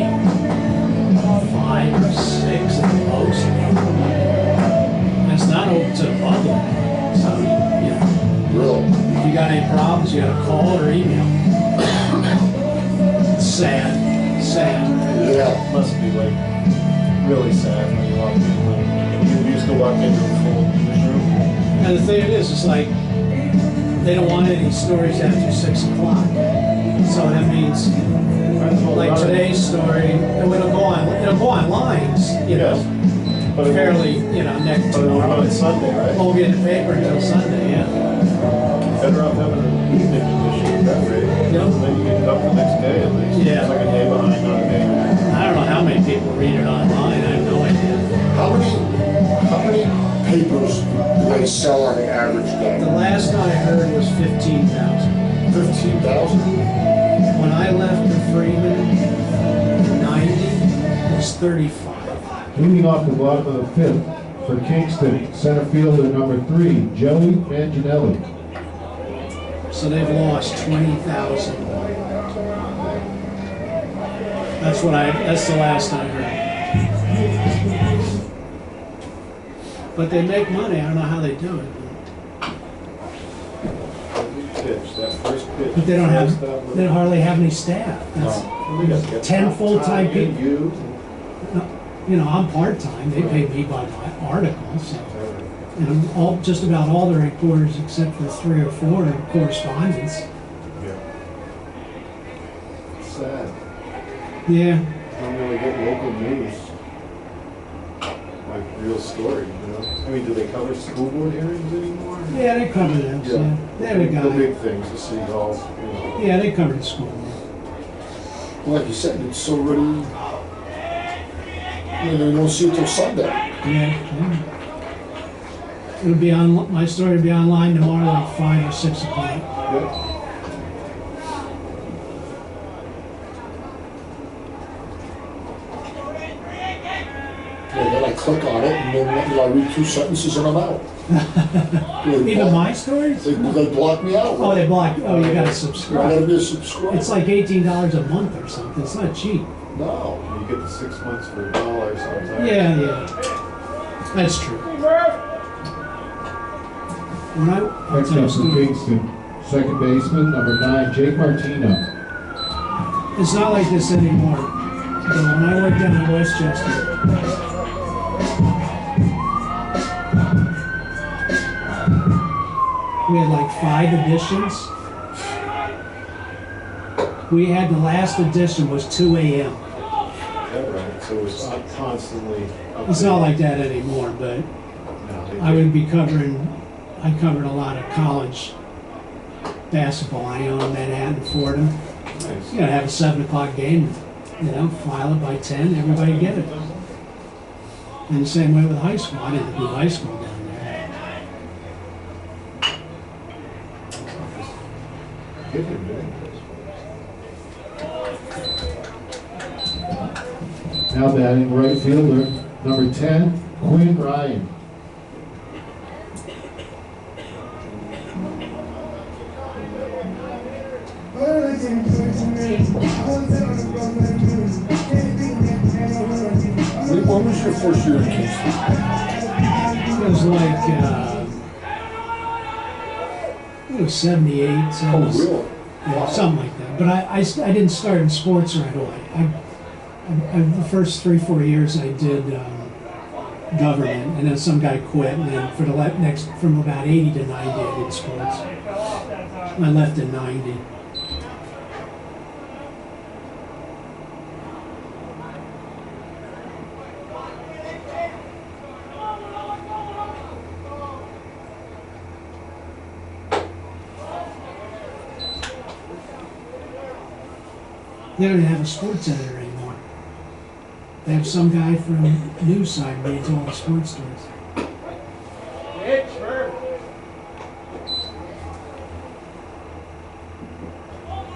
5 or 6 at the most. And it's not open to the public. So, you know, Really? if you got any problems, you gotta call or email. Sad. Yeah. must be like really sad when you walk in. You used to walk into a full newsroom. And the thing is, it's like, they don't want any stories after 6 o'clock. So that means, like today's story, it'll go on lines, you know, But fairly, you know, next But tomorrow. it's Sunday, right? Won't get in the paper until Sunday, yeah. Better off having an evening edition that way. Yeah. Then you get it up the next day at least. Yeah. It's like a day behind, not a day. I don't know how many people read it online, I have no idea. How many papers do they sell on an average The day? last I heard was 15,000. 15,000? When I left the Freeman in 90, it was 35. Leading off the bottom of the 5th for Kingston, center fielder number 3, Joey Manginelli. So they've lost 20,000. That's the last I heard. But they make money, I don't know how they do it. Pitch, that first pitch. But they don't hardly have any staff. That's 10 full-time people. You know, I'm part-time, they pay me by my article, so. And just about all the reporters, except for 3 or 4, are correspondents. Sad. Yeah, Don't really get local news. Like real story, you know? I mean, do they cover school board hearings anymore? yeah, they cover those, yeah. They have a The guy. big things, the city halls, you know. Yeah, they cover the school. Like you said, it's already, you don't see it till Sunday. Yeah. It'll be on, my story will be online tomorrow, like 5 or 6 o'clock. Yeah. Yeah, then I click on it and then I read 2 sentences and I'm out. Even my stories? They block me out. Oh, they block, oh, you gotta I gotta subscribe. be a subscriber. It's like $18 a month or something, it's not cheap. No. You get the 6 months for $1 sometimes. Yeah. That's true. When I Next up for Kingston, second baseman number 9, Jake Martino. it's not like this anymore. But when I worked down in Westchester, we had like 5 editions. We had the last edition was 2 a.m. Yeah, right, so it's not constantly. It's not like that anymore, but I would be I covered a lot of college basketball. I own Manhattan, Fordham. Nice. You gotta have a 7 o'clock game, you know, file it by 10, everybody get it. And the same way with high school. I didn't do high school down there. hit him, didn't he? Now batting right fielder, number 10, Quinn Ryan. When was your first year in Kingston? It was like, it was 78, Oh, 70, really? yeah, something like that. But I didn't start in sports right away. The first 3-4 years I did government, and then some guy quit, and then for the next, from about 80 to 90 I did sports. I left in 90. They don't even have a sports editor anymore. They have some guy from news side reads all the sports stories.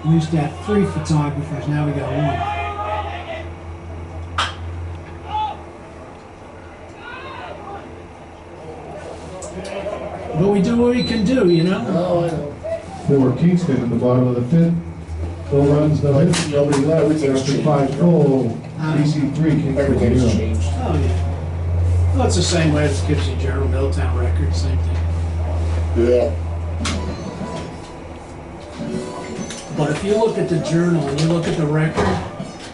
We used to have 3 photographers, now we got 1. But we do what we can do, you know? No, I know. For Kingston in the bottom of the 5th. No runs, no hits, nobody left. Everything's After changed. 5 full, DC 3, Kingston Everything's 0. changed. Oh, yeah. Well, it's the same way as Poughkeepsie Journal, Middletown Record, same thing. Yeah. But if you look at the Journal and you look at the Record,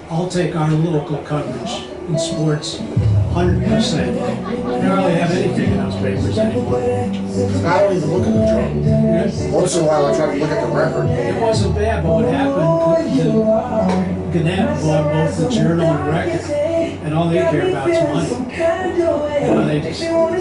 I'll take our local coverage in sports 100%. They don't really have anything in those papers anymore. I don't even look at the journal. Once in a while I try to look at the record. It wasn't bad, but what happened, Gannett bought both the Journal and the Record, and all they care about is money. You know, they just, or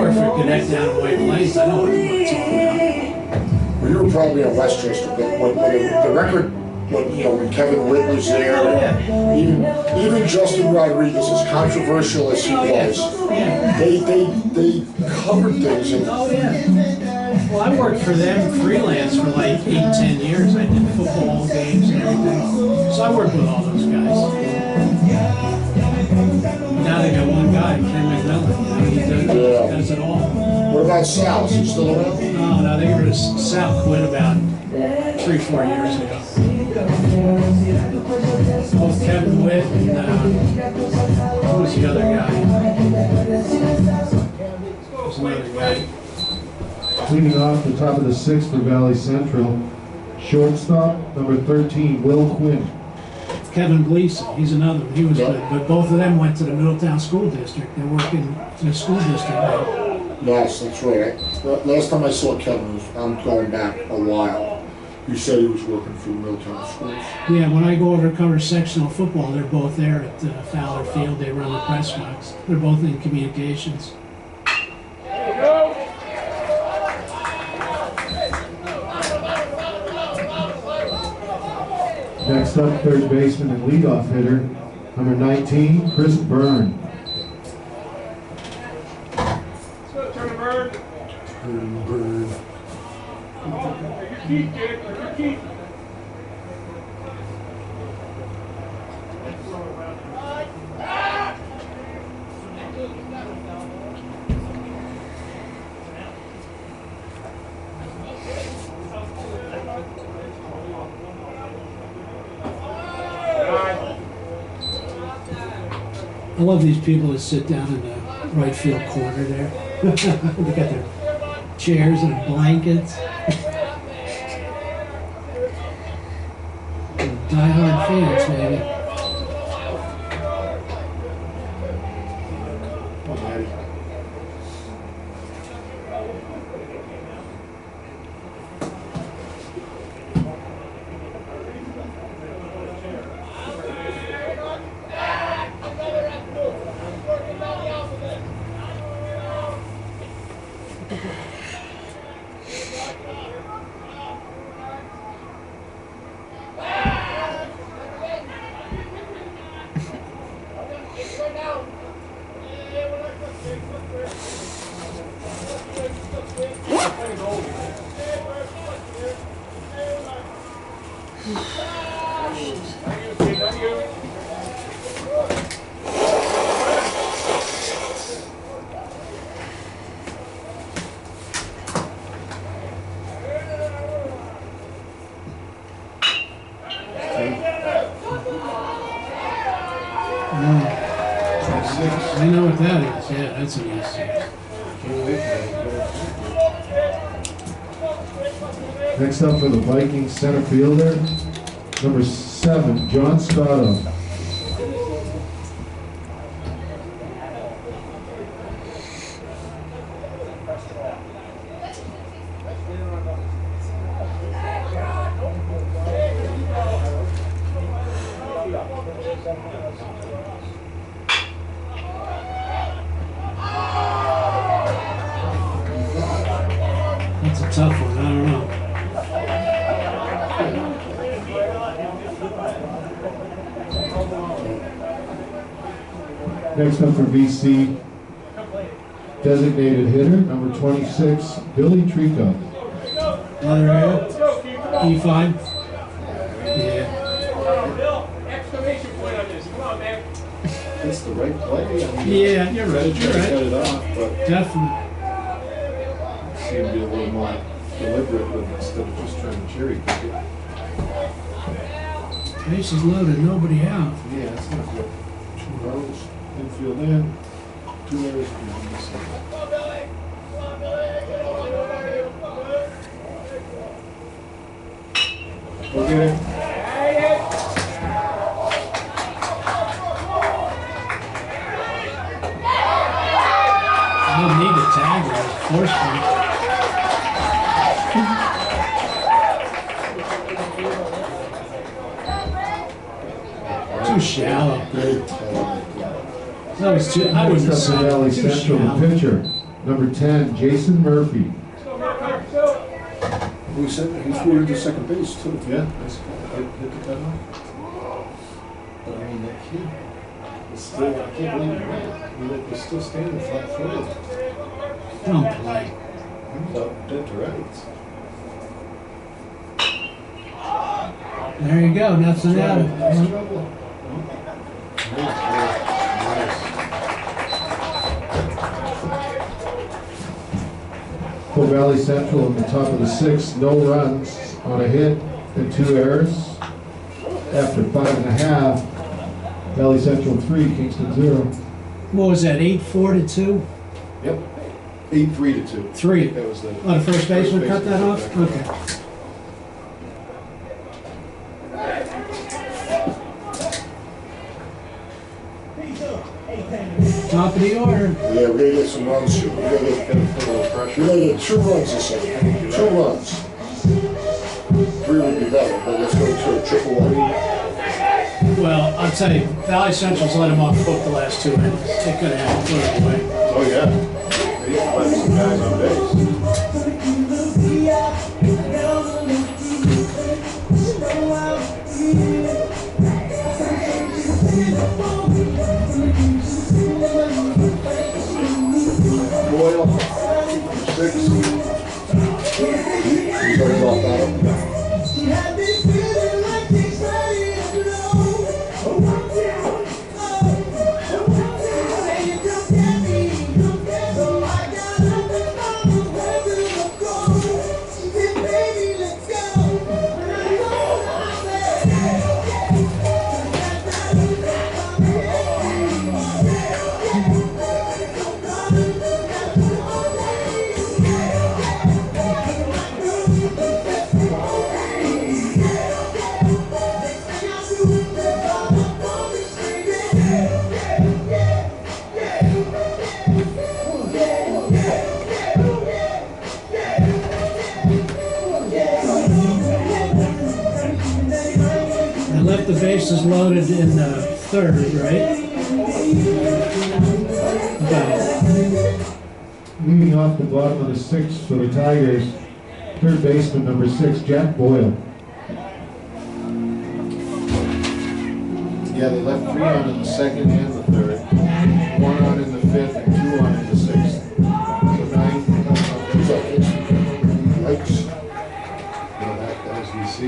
if you're Gannett down in White Plains, I know what it's all about. Well, you were probably in Westchester, but when the record, when Kevin Witt was there, Oh, yeah. even Justin Rodriguez, as controversial as he was, Yeah. they covered things. And Oh, yeah. Well, I worked for them freelance for like 8-10 years. I did football games and everything. So I worked with all those guys. Now they got one guy, Ken McMillan. He does it all. what about Sal? Is he still around? No, they were Sal quit about 3-4 years ago. Both Kevin Witt and who was the other guy? There's another guy. Cleaning off the top of the 6th for Valley Central. Shortstop, number 13, Will Quinn. Kevin Gleason, he's another one. He was good. But both of them went to the Middletown School District. They're working in the school district now. Yes, that's right. Last time I saw Kevin, I'm going back a while. You said he was working for Middletown Schools. Yeah, when I go over to cover sectional football, they're both there at Fowler Field. They run the press box. They're both in communications. Next up, third baseman and leadoff hitter, number 19, Chris Byrne. Let's go, Turner Bird. Bird. Take your keep, kid. Take your keep. I love these people that sit down in the right field corner there. They got their chairs and blankets. Die-hard fans, maybe. Oh, Matty. Thank you. I know what that is. Yeah, that's an easy. Next up for the Vikings center fielder, number 7, John Scotto. That's a tough one. I don't know. Next up for VC, designated hitter, number 26, Billy Trico. Other area. E5. Yeah. Bill, exclamation point on this. Come on, man. That's the right play. I mean, Yeah, you're right. try You're to cut right. it off, but Definitely. seem to be a little more deliberate with it instead of just trying to cherry pick it. Bases loaded, nobody out. Yeah, that's not good. 2 rows, infield in, 2 errors behind the center. Okay. I don't need a tag or a force one. Too shallow. That was too, I wouldn't Next have up for Valley said too Central, the shallow. pitcher, number 10, Jason Murphy. He said he threw into second base too. Yeah, that's good. Hit the cutoff. But I mean, that kid is still, I can't believe it ran. He was still standing flat footed. Don't play. He was out dead to rights. There you go, nothing out of it. Nice trouble. Nice. For Valley Central at the top of the 6th, no runs on a hit and 2 errors. After 5.5, Valley Central 3, Kingston 0. What was that, 8-4 to 2? Yep. 8-3 to 2. 3. That was the. Oh, the first baseman cut that off? back. Okay. Top of the order. Yeah, we're gonna get some runs here. Gotta put a little pressure. We're gonna get 2 runs this inning. 2 runs. 3 would be better, but let's go to a triple A. Well, I'll tell you, Valley Central's let them off hook the last 2 innings. They could have put it away. Oh, yeah. They left some guys on base. Boyle, 6. He's already off that. They left the bases loaded in 3rd, right? Okay. Leading off the bottom of the 6th for the Tigers, third baseman, number 6, Jack Boyle. Yeah, they left 3 on in the 2nd and the 3rd. 1 on in the 5th and 2 on in the 6th. So 9. Yikes. No, that was VC.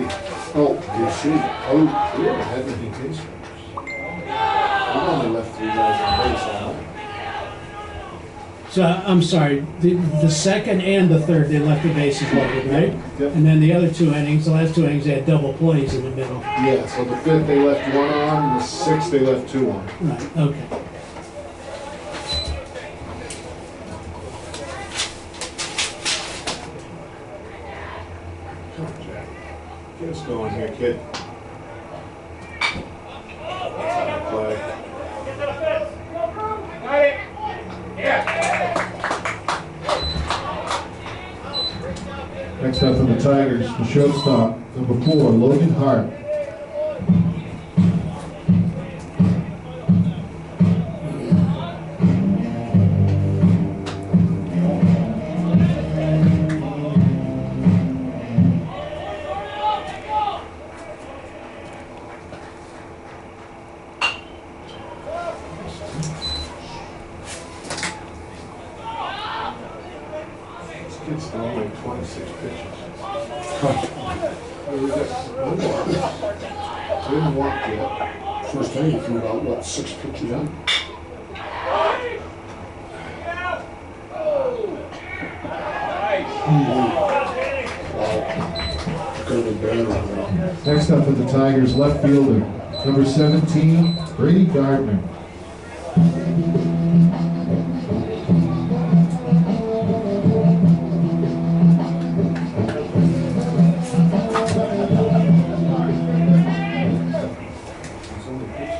Oh, yes. season. Oh, We haven't had many base runners. We've only left 3 guys on base all night. So, I'm sorry, the second and the third, they left the bases loaded, right? Yep. And then the other 2 innings, the last 2 innings, they had double plays in the middle. Yeah, so the 5th they left 1 on, and the 6th they left 2 on. Right, okay. Come on, Jack. Get us going here, kid. That's how to play. Got it. Yeah. Next up for the Tigers, the shortstop, number 4, Logan Hart. It's thrown like 26 pitches. We didn't walk yet. first inning, he threw about, what, 6 pitches in? Wow. Could have been better. Next up for the Tigers, left fielder, number 17, Brady Gardner.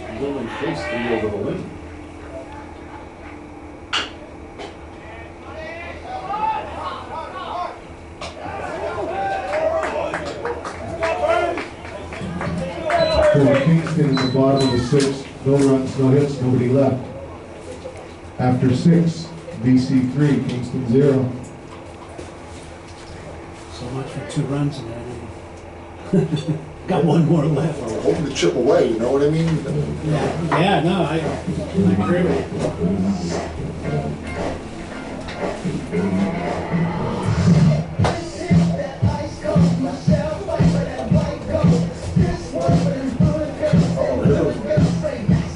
He's only faced 3 over the win. For Kingston in the bottom of the 6th, no runs, no hits, nobody left. After 6, BC 3, Kingston 0. So much for 2 runs in that inning. Got 1 more left. I'm hoping to chip away, you know what I mean? Yeah, no, I agree with you.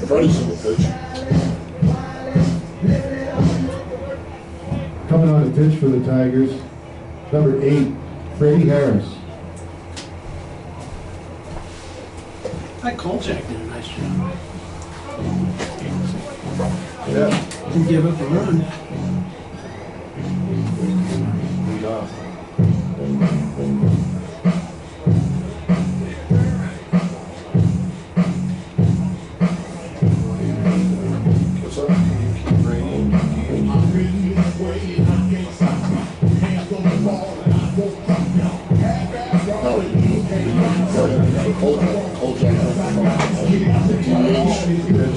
Freddie's in the pitch. Coming on the pitch for the Tigers, number 8, Freddie Harris. That Kolchak did a nice job. Yeah. Didn't give up a run. Lead off. What's up? Keep raining. Cold Jack. DH,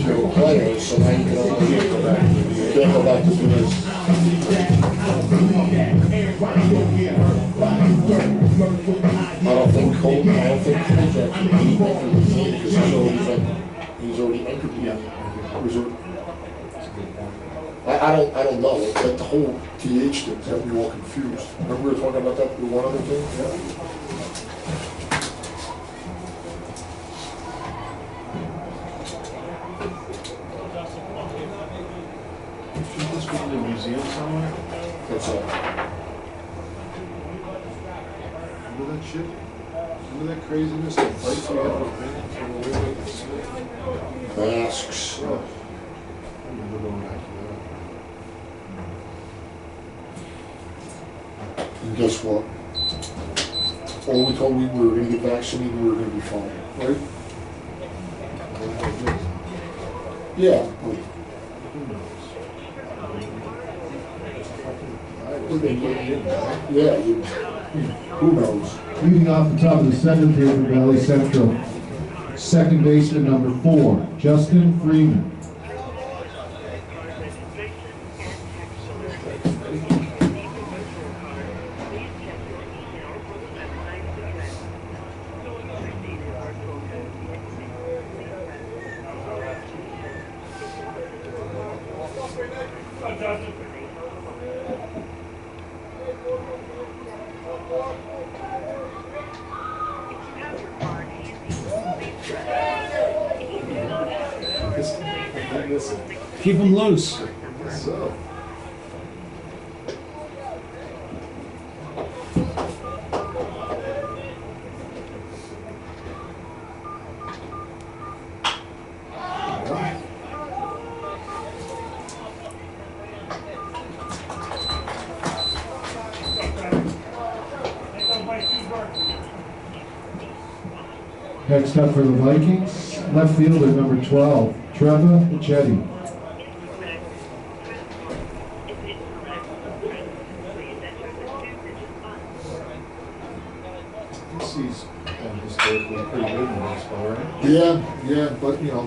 you're a player, so now you can only go back to the DH. Can't go back to do this. I don't think Cold Jack can be entered the team because he's already entered the team. I don't know, like the whole DH thing's got me all confused. Remember we were talking about that with one other thing? Yeah. Should this be in a museum somewhere? That's all. Remember that shit? Remember that craziness, the fights we had with fans on the way to Smith? Masks. Oh, I remember going back to that. And guess what? All we told we were gonna get vaccinated, we were gonna be fine, right? Yeah. But Who knows? yeah, who knows? Leading off the top of the 7th here for Valley Central, second baseman number 4, Justin Freeman. guess it. Keep them loose. So. Next up for the Vikings, left fielder number 12, Trevor Jetty. He's historically pretty good in baseball, right? Yeah, but you know,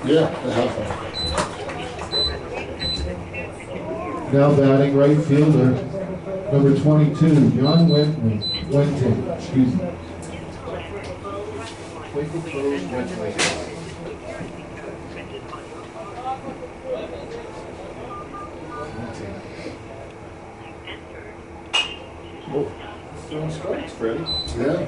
they have fun. Now batting right fielder number 22, John Wenton. Excuse me. Waco Pros went like oh, throwing strikes, Freddie. Yeah.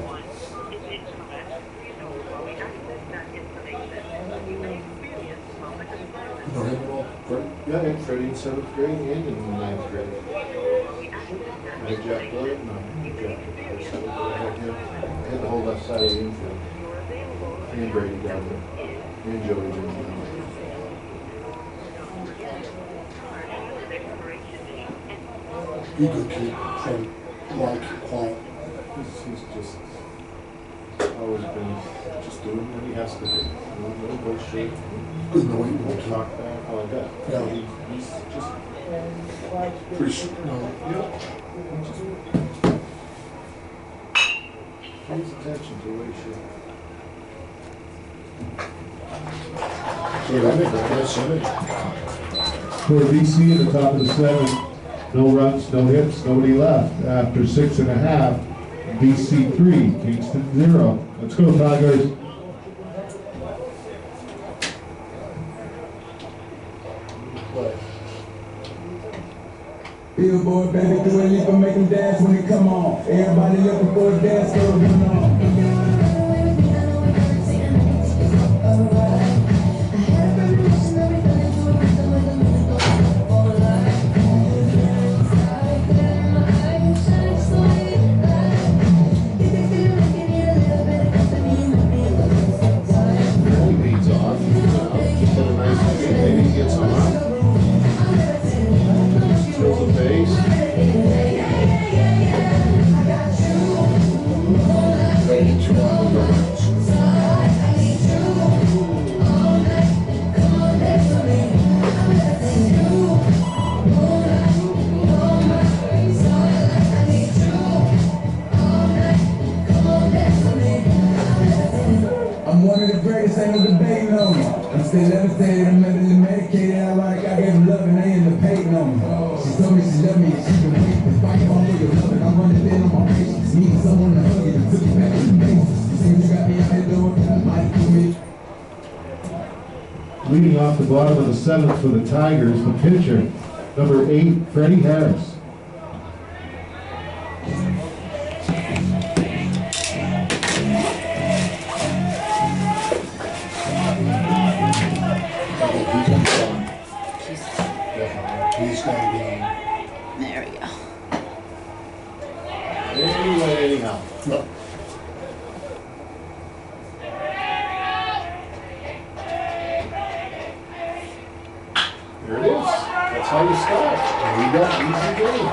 You know him at all? Fred? Yeah, I had Freddie in 7th grade and in 9th grade. I had Jack Blake, no, Jack. I had him. I had the whole left side of the infield. And Brady down there. And Joey down there. He's a good kid. And like, quiet. He's just always been just doing what he has to do. No bullshit. Good in the weight No room. talk back, all that. Yeah. He's just, Pretty, yeah. Pays attention to what he should. good inning, nice inning. For VC at the top of the 7th, no runs, no hits, nobody left. After 6.5, VC 3, Kingston 0. Let's go, Tigers. Billboard, baby, do a leap and make them dance when it come on. Everybody looking for a dance, go run on. Leads off. Just had a nice game. Maybe he gets him out. Throws the base. Ready to go. I'm one of the greatest, ain't no debating on me. I'm still levitated, I'm mentally medicated. I like I gave her love and they end up hating on me. She told me she loved me and she been waiting to fight all for your love. And I'm running thin on my patience. Needing someone to hug it and took it back to the basics. You see you got me out here doing that might do me. Leading off the bottom of the 7th for the Tigers, the pitcher, number 8, Freddie Harris. He's got to be on. There we go. Anyway, anyhow. No. There it is. That's how you start. There you go. Easy game.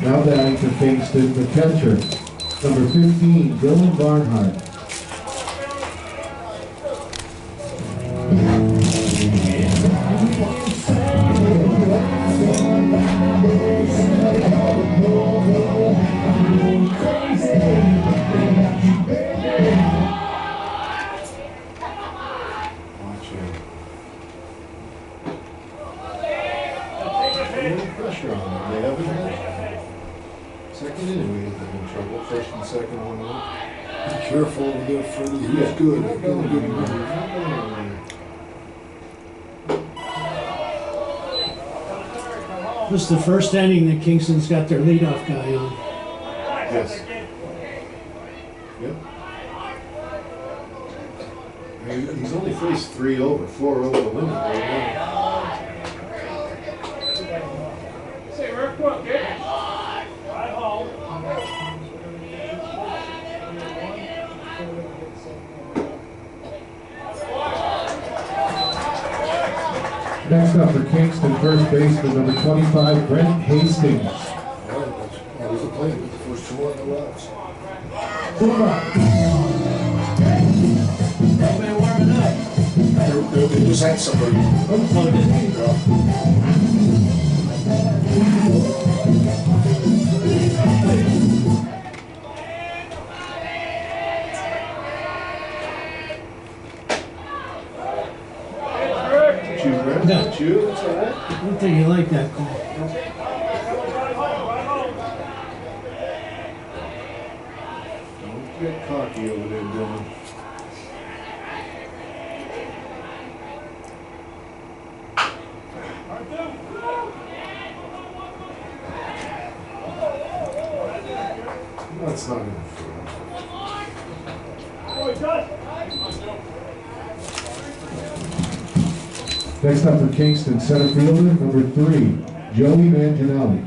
Now batting for Kingston, the catcher, number 15, Dylan Barnhart. Watch it. A little pressure on them. They haven't had. Second inning, we had them in trouble. First and second, 1-1. Be careful over there, Freddie. He's good. He's doing good. This is the first inning that Kingston's got their leadoff guy on. Yes. Yep. face 3 over, 4 over the limit. Say, Rick, come on, kid. Right home. Next up for Kingston, first baseman, number 25, Brent Hastings. That was the plan, with the first 2 on the left. Everybody warming up. They just had somebody. Oh, did he? Chew, Brent? No. Chew, that's all right. I don't think he liked that call. Don't get cocky over there, Dylan. That's not enough. Next up for Kingston, center fielder, number 3, Joey Manganiello.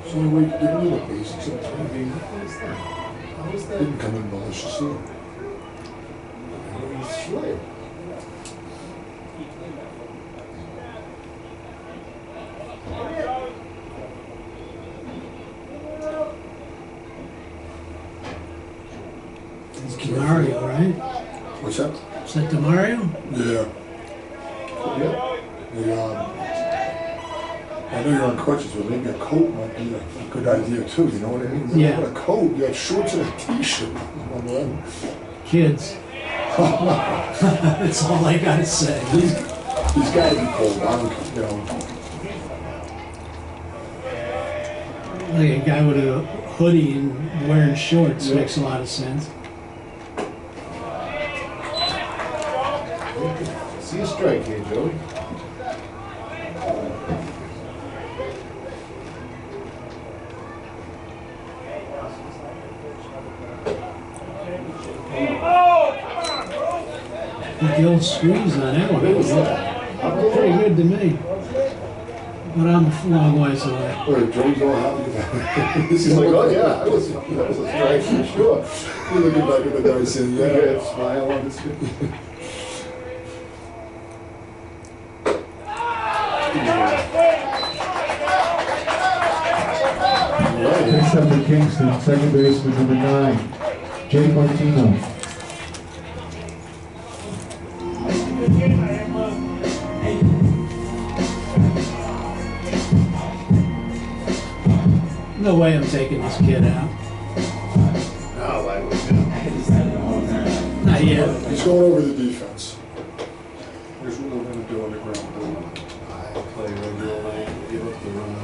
So we didn't do the basics of the game. How was that? Didn't come in maliciously. He's slow. It's Mario, right? What's that? Is that Mario? Yeah. Yeah. I know you're on crutches, but maybe a coat might be a good idea too, you know what I mean? Yeah. A coat, you have shorts and a t-shirt. Kids. That's all I gotta say. He's got to be cold. You know. Like a guy with a hoodie and wearing shorts makes a lot of sense. See a strike here, Joey. The old squeeze on that one. What was that? Pretty good to me. But I'm a long ways away. Wait, Joey's all happy. He's like, oh yeah, that was a strike for sure. You're looking back at the guy saying, yeah. Smile on his face. Next up for Kingston, second baseman, number 9, Jake Martino. No way I'm taking this kid out. No, I would Not yet. He's going over the defense. Here's what we're going to do on the ground. I play regularly, give up the run.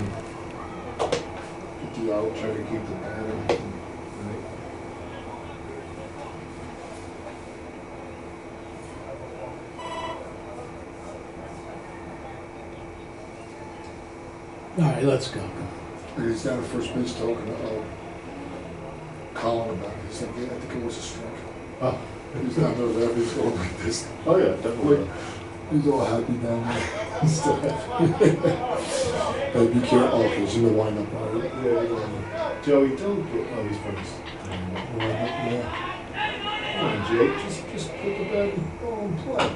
Get you out, try to keep the pattern. All right, let's go. He's down at first base talking to Colin about it. He's like, yeah, I think it was a strike. Oh. He's down there, he's going like this. Oh yeah, definitely. He's all happy down there. He's still happy. Hey, be careful, oh, because you're going to wind up on it. Yeah, Joey, don't get, oh, he's from his. Yeah. Come on, Jake, just put the bat and go and play.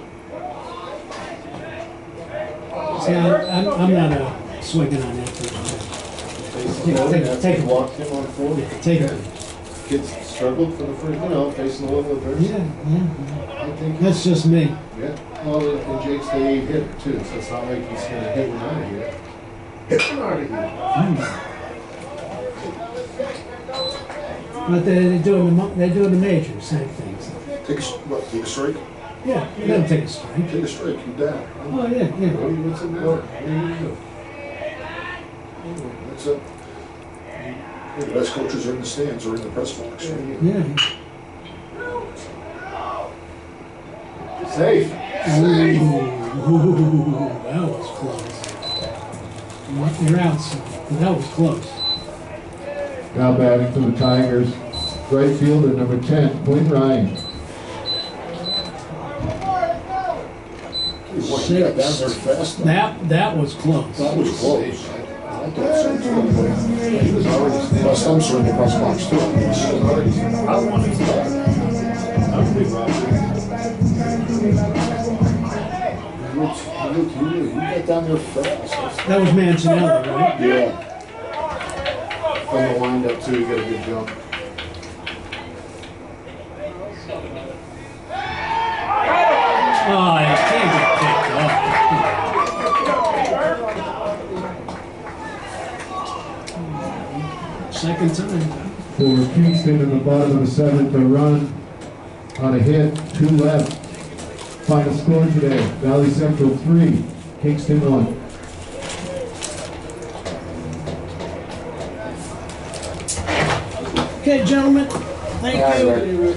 See, I'm not swinging on that too much. Take it. Walked him on 4. Yeah, take it. Kids struggled for the first, facing the level of adversity. Yeah. I think. That's just me. Yeah. Well, and Jake's the 8 hitter too, so it's not like he's gonna hit one out of here. Hit one out of here. But they're doing the majors, same things. Take a strike? Yeah, you gotta take a strike. Take a strike, you're down. Oh, yeah. What's the matter? What do you do? That's it. The best coaches are in the stands or in the press box. Yeah. Safe. Ooh, that was close. You're out, son. That was close. Now batting for the Tigers, right fielder number 10, Quinn Ryan. What, he got down there fast? That was close. That was close. I thought so. He was already standing. Plus, I'm sure in the press box too. I wanted to. I'm a big Roger. He got down there fast. That was Mancinelli, right? Yeah. From the windup too, you got a good jump. Oh, it can't get picked up. Second time. For Kingston in the bottom of the seventh, a run on a hit, 2 left. Final score today, Valley Central 3, Kingston 1. Okay, gentlemen, thank you.